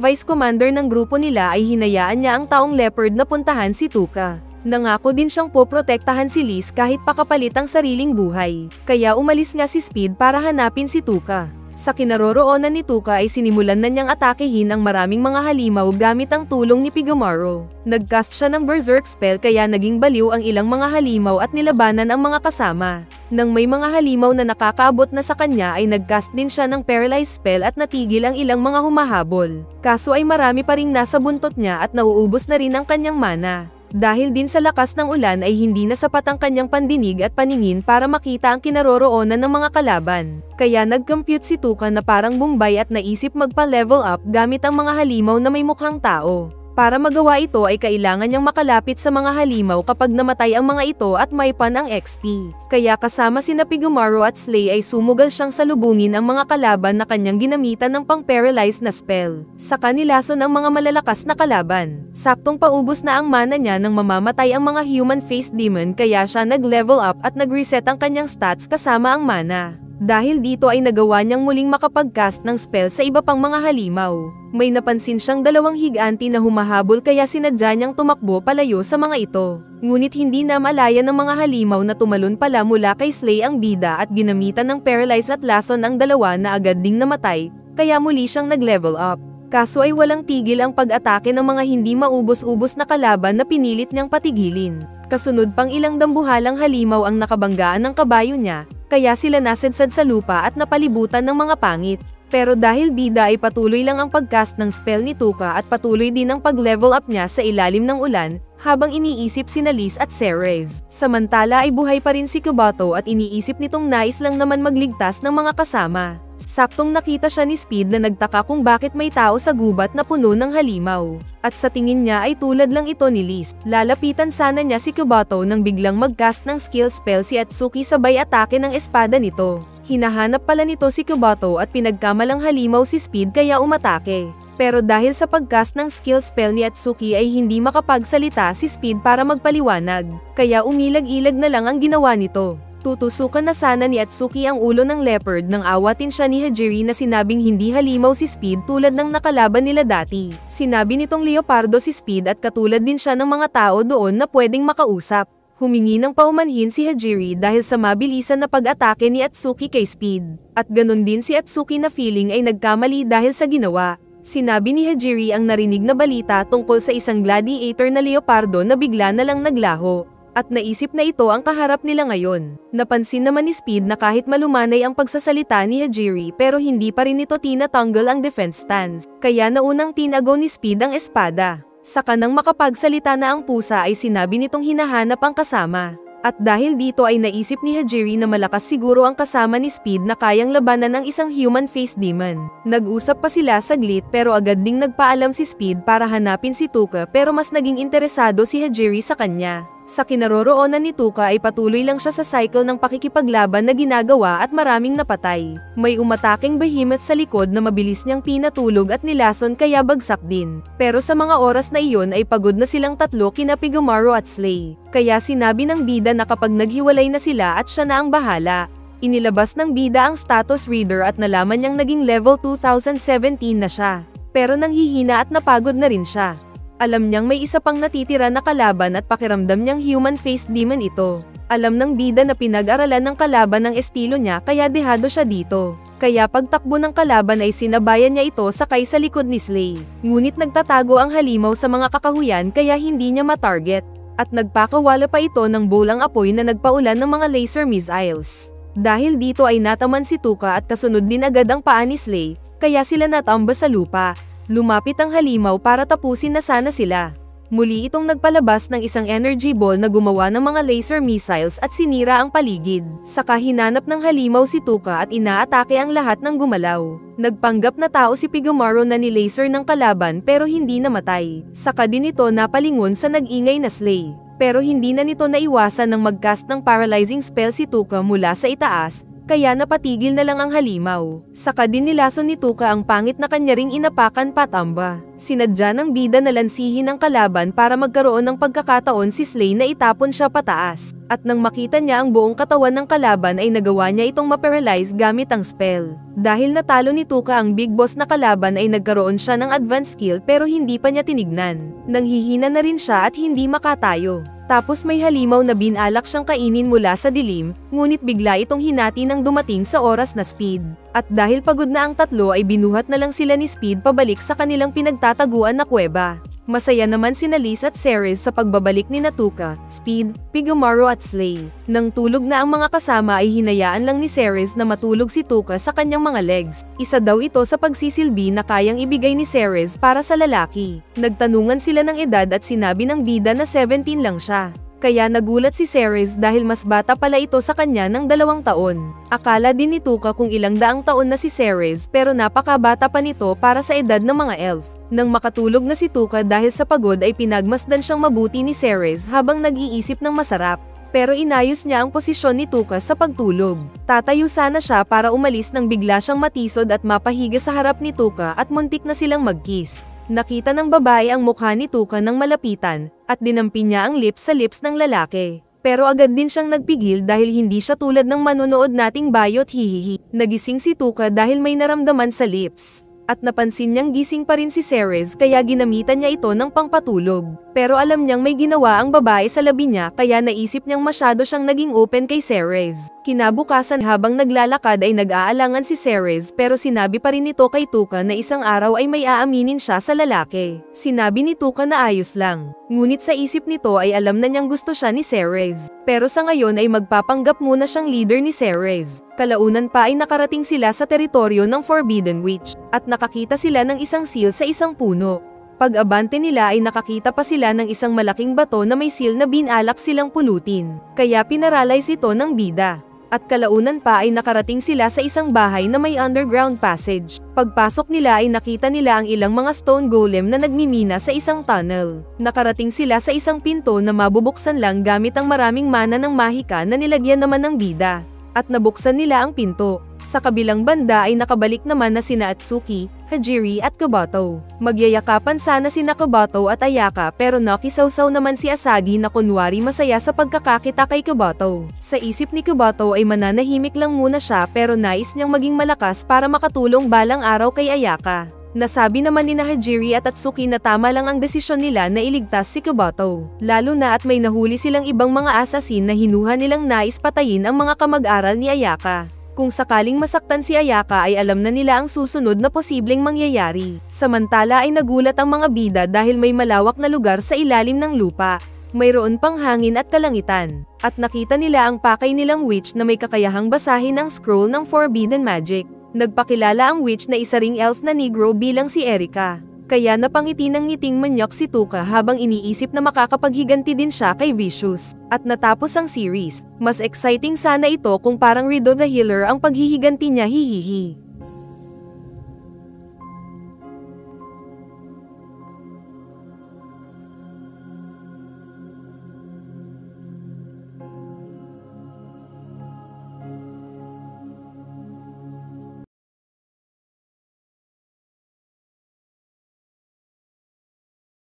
vice commander ng grupo nila ay hinayaan niya ang taong leopard na puntahan si Tuka. Nangako din siyang poprotektahan si Liz kahit pakapalit ang sariling buhay. Kaya umalis nga si Speed para hanapin si Tuka. Sa kinaroroonan ni Tuka ay sinimulan na niyang atakehin ang maraming mga halimaw gamit ang tulong ni Pigomaro. Nagcast siya ng berserk spell kaya naging baliw ang ilang mga halimaw at nilabanan ang mga kasama. Nang may mga halimaw na nakakaabot na sa kanya ay nagcast din siya ng paralyze spell at natigil ang ilang mga humahabol. Kaso ay marami pa ring nasa buntot niya at nauubos na rin ang kanyang mana. Dahil din sa lakas ng ulan ay hindi na sapat ang kanyang pandinig at paningin para makita ang kinaroroonan ng mga kalaban. Kaya nag-compute si Tuka na parang Bombay at naisip magpa-level up gamit ang mga halimaw na may mukhang tao. Para magawa ito ay kailangan niyang makalapit sa mga halimaw kapag namatay ang mga ito at maipan ang XP. Kaya kasama sina Pigomaro at Slay ay sumugal siyang salubungin ang mga kalaban na kanyang ginamitan ng pang-paralyze na spell. Sa kanilason ang mga malalakas na kalaban. Saktong paubos na ang mana niya nang mamamatay ang mga human-faced demon kaya siya nag-level up at nag-reset ang kanyang stats kasama ang mana. Dahil dito ay nagawa niyang muling makapag-cast ng spell sa iba pang mga halimaw. May napansin siyang dalawang higanti na humahabol kaya sinadya niyang tumakbo palayo sa mga ito. Ngunit hindi na malaya ng mga halimaw na tumalon pala mula kay Slay ang bida at ginamitan ng paralyze at lason ang dalawa na agad ding namatay, kaya muli siyang nag-level up. Kaso ay walang tigil ang pag-atake ng mga hindi maubos-ubos na kalaban na pinilit niyang patigilin. Kasunod pang ilang dambuhalang halimaw ang nakabanggaan ng kabayo niya, kaya sila nasadsad sa lupa at napalibutan ng mga pangit. Pero dahil bida ay patuloy lang ang pagcast ng spell ni Tuka at patuloy din ang pag-level up niya sa ilalim ng ulan, habang iniisip sina Liz at Ceres. Samantala ay buhay pa rin si Kuboto at iniisip nitong nais lang naman magligtas ng mga kasama. Saktong nakita siya ni Speed na nagtaka kung bakit may tao sa gubat na puno ng halimaw. At sa tingin niya ay tulad lang ito ni Liz. Lalapitan sana niya si Kuboto nang biglang mag-cast ng skill spell si Atsuki sabay atake ng espada nito. Hinahanap pala nito si Kuboto at pinagkamalang halimaw si Speed kaya umatake. Pero dahil sa pag-cast ng skill spell ni Atsuki ay hindi makapagsalita si Speed para magpaliwanag. Kaya umilag-ilag na lang ang ginawa nito. Tutusukan na sana ni Atsuki ang ulo ng leopard nang awatin siya ni Hajiri na sinabing hindi halimaw si Speed tulad ng nakalaban nila dati. Sinabi nitong leopardo si Speed at katulad din siya ng mga tao doon na pwedeng makausap. Humingi ng paumanhin si Hajiri dahil sa mabilisan na pag-atake ni Atsuki kay Speed. At ganun din si Atsuki na feeling ay nagkamali dahil sa ginawa. Sinabi ni Hajiri ang narinig na balita tungkol sa isang gladiator na leopardo na bigla na lang naglaho. At naisip na ito ang kaharap nila ngayon. Napansin naman ni Speed na kahit malumanay ang pagsasalita ni Hajiri pero hindi pa rin ito tinatanggal ang defense stance. Kaya naunang tinago ni Speed ang espada. Saka nang makapagsalita na ang pusa ay sinabi nitong hinahanap ang kasama. At dahil dito ay naisip ni Hajiri na malakas siguro ang kasama ni Speed na kayang labanan ng isang human-faced demon. Nag-usap pa sila saglit pero agad ding nagpaalam si Speed para hanapin si Tuka pero mas naging interesado si Hajiri sa kanya. Sa kinaroroonan ni Tuka ay patuloy lang siya sa cycle ng pakikipaglaban na ginagawa at maraming napatay. May umataking behemoth sa likod na mabilis niyang pinatulog at nilason kaya bagsak din. Pero sa mga oras na iyon ay pagod na silang tatlo kina Pigomaro at Slay. Kaya sinabi ng bida na kapag naghiwalay na sila at siya na ang bahala. Inilabas ng bida ang status reader at nalaman niyang naging level 2017 na siya. Pero nanghihina at napagod na rin siya. Alam niyang may isa pang natitira na kalaban at pakiramdam niyang human-faced demon ito. Alam ng bida na pinag-aralan ng kalaban ng estilo niya kaya dehado siya dito. Kaya pagtakbo ng kalaban ay sinabayan niya ito sakay sa likod ni Slay. Ngunit nagtatago ang halimaw sa mga kakahuyan kaya hindi niya matarget. At nagpakawala pa ito ng bolang apoy na nagpaulan ng mga laser missiles. Dahil dito ay nataman si Tuka at kasunod din agad ang paa ni Slay, kaya sila natamba sa lupa. Lumapit ang halimaw para tapusin na sana sila. Muli itong nagpalabas ng isang energy ball na gumawa ng mga laser missiles at sinira ang paligid. Saka hinanap ng halimaw si Tuka at inaatake ang lahat ng gumalaw. Nagpanggap na tao si Pigomaro na ni-laser ng kalaban pero hindi namatay. Saka din ito napalingon sa nag-ingay na Slay. Pero hindi na nito naiwasan ng mag-cast ng paralyzing spell si Tuka mula sa itaas, kaya napatigil na lang ang halimaw. Saka din nilason ni Tuka ang pangit na kanya ring inapakan patamba. Sinadya ng bida na lansihin ang kalaban para magkaroon ng pagkakataon si Slay na itapon siya pataas. At nang makita niya ang buong katawan ng kalaban ay nagawa niya itong maparalyze gamit ang spell. Dahil natalo ni Tuka ang big boss na kalaban ay nagkaroon siya ng advanced skill pero hindi pa niya tinignan. Nanghihina na rin siya at hindi makatayo. Tapos may halimaw na binalak siyang kainin mula sa dilim, ngunit bigla itong hinati nang dumating sa oras na Speed. At dahil pagod na ang tatlo ay binuhat na lang sila ni Speed pabalik sa kanilang pinagtataguan na kuweba. Masaya naman sina Liz at Ceres sa pagbabalik ni Tuka, Speed, Pigomaro at Slay. Nang tulog na ang mga kasama ay hinayaan lang ni Ceres na matulog si Tuka sa kanyang mga legs. Isa daw ito sa pagsisilbi na kayang ibigay ni Ceres para sa lalaki. Nagtanungan sila ng edad at sinabi ng bida na 17 lang siya. Kaya nagulat si Ceres dahil mas bata pala ito sa kanya ng 2 taon. Akala din ni Tuka kung ilang daang taon na si Ceres pero napakabata pa nito para sa edad ng mga elf. Nang makatulog na si Tuka dahil sa pagod ay pinagmasdan siyang mabuti ni Ceres habang nag-iisip ng masarap. Pero inayos niya ang posisyon ni Tuka sa pagtulog. Tatayo sana siya para umalis nang bigla siyang matisod at mapahiga sa harap ni Tuka at muntik na silang mag-kiss. Nakita ng babae ang mukha ni Tuka nang malapitan, at dinampi niya ang lips sa lips ng lalaki. Pero agad din siyang nagpigil dahil hindi siya tulad ng manonood nating bayot hihihi. Nagising si Tuka dahil may naramdaman sa lips. At napansin niyang gising pa rin si Ceres kaya ginamitan niya ito ng pangpatulog. Pero alam niyang may ginawa ang babae sa labi niya kaya naisip niyang masyado siyang naging open kay Ceres. Kinabukasan habang naglalakad ay nag-aalangan si Ceres pero sinabi pa rin nito kay Tuka na isang araw ay may aaminin siya sa lalaki. Sinabi ni Tuka na ayos lang. Ngunit sa isip nito ay alam na niyang gusto siya ni Ceres. Pero sa ngayon ay magpapanggap muna siyang leader ni Ceres. Kalaunan pa ay nakarating sila sa teritoryo ng Forbidden Witch at nakakita sila ng isang seal sa isang puno. Pag-abante nila ay nakakita pa sila ng isang malaking bato na may seal na binalak silang pulutin. Kaya pinaralyze ito ng bida. At kalaunan pa ay nakarating sila sa isang bahay na may underground passage. Pagpasok nila ay nakita nila ang ilang mga stone golem na nagmimina sa isang tunnel. Nakarating sila sa isang pinto na mabubuksan lang gamit ang maraming mana ng mahika na nilagyan naman ng bida. At nabuksan nila ang pinto. Sa kabilang banda ay nakabalik naman na sina Atsuki, Hajiri at Kabato. Magyayakapan sana sina Kabato at Ayaka pero nakisawsaw naman si Asagi na kunwari masaya sa pagkakakita kay Kabato. Sa isip ni Kabato ay mananahimik lang muna siya pero nais niyang maging malakas para makatulong balang araw kay Ayaka. Nasabi naman ni Hajiri at Atsuki na tama lang ang desisyon nila na iligtas si Kabato. Lalo na at may nahuli silang ibang mga asasin na hinuha nilang nais patayin ang mga kamag-aral ni Ayaka. Kung sakaling masaktan si Ayaka ay alam na nila ang susunod na posibleng mangyayari. Samantala ay nagulat ang mga bida dahil may malawak na lugar sa ilalim ng lupa. Mayroon pang hangin at kalangitan. At nakita nila ang pakay nilang witch na may kakayahang basahin ang scroll ng Forbidden Magic. Nagpakilala ang witch na isa ring elf na negro bilang si Erika. Kaya napangiti ng ngiting manyak si Tuka habang iniisip na makakapaghiganti din siya kay Vicious. At natapos ang series. Mas exciting sana ito kung parang Rido the Healer ang paghihiganti niya hihihi.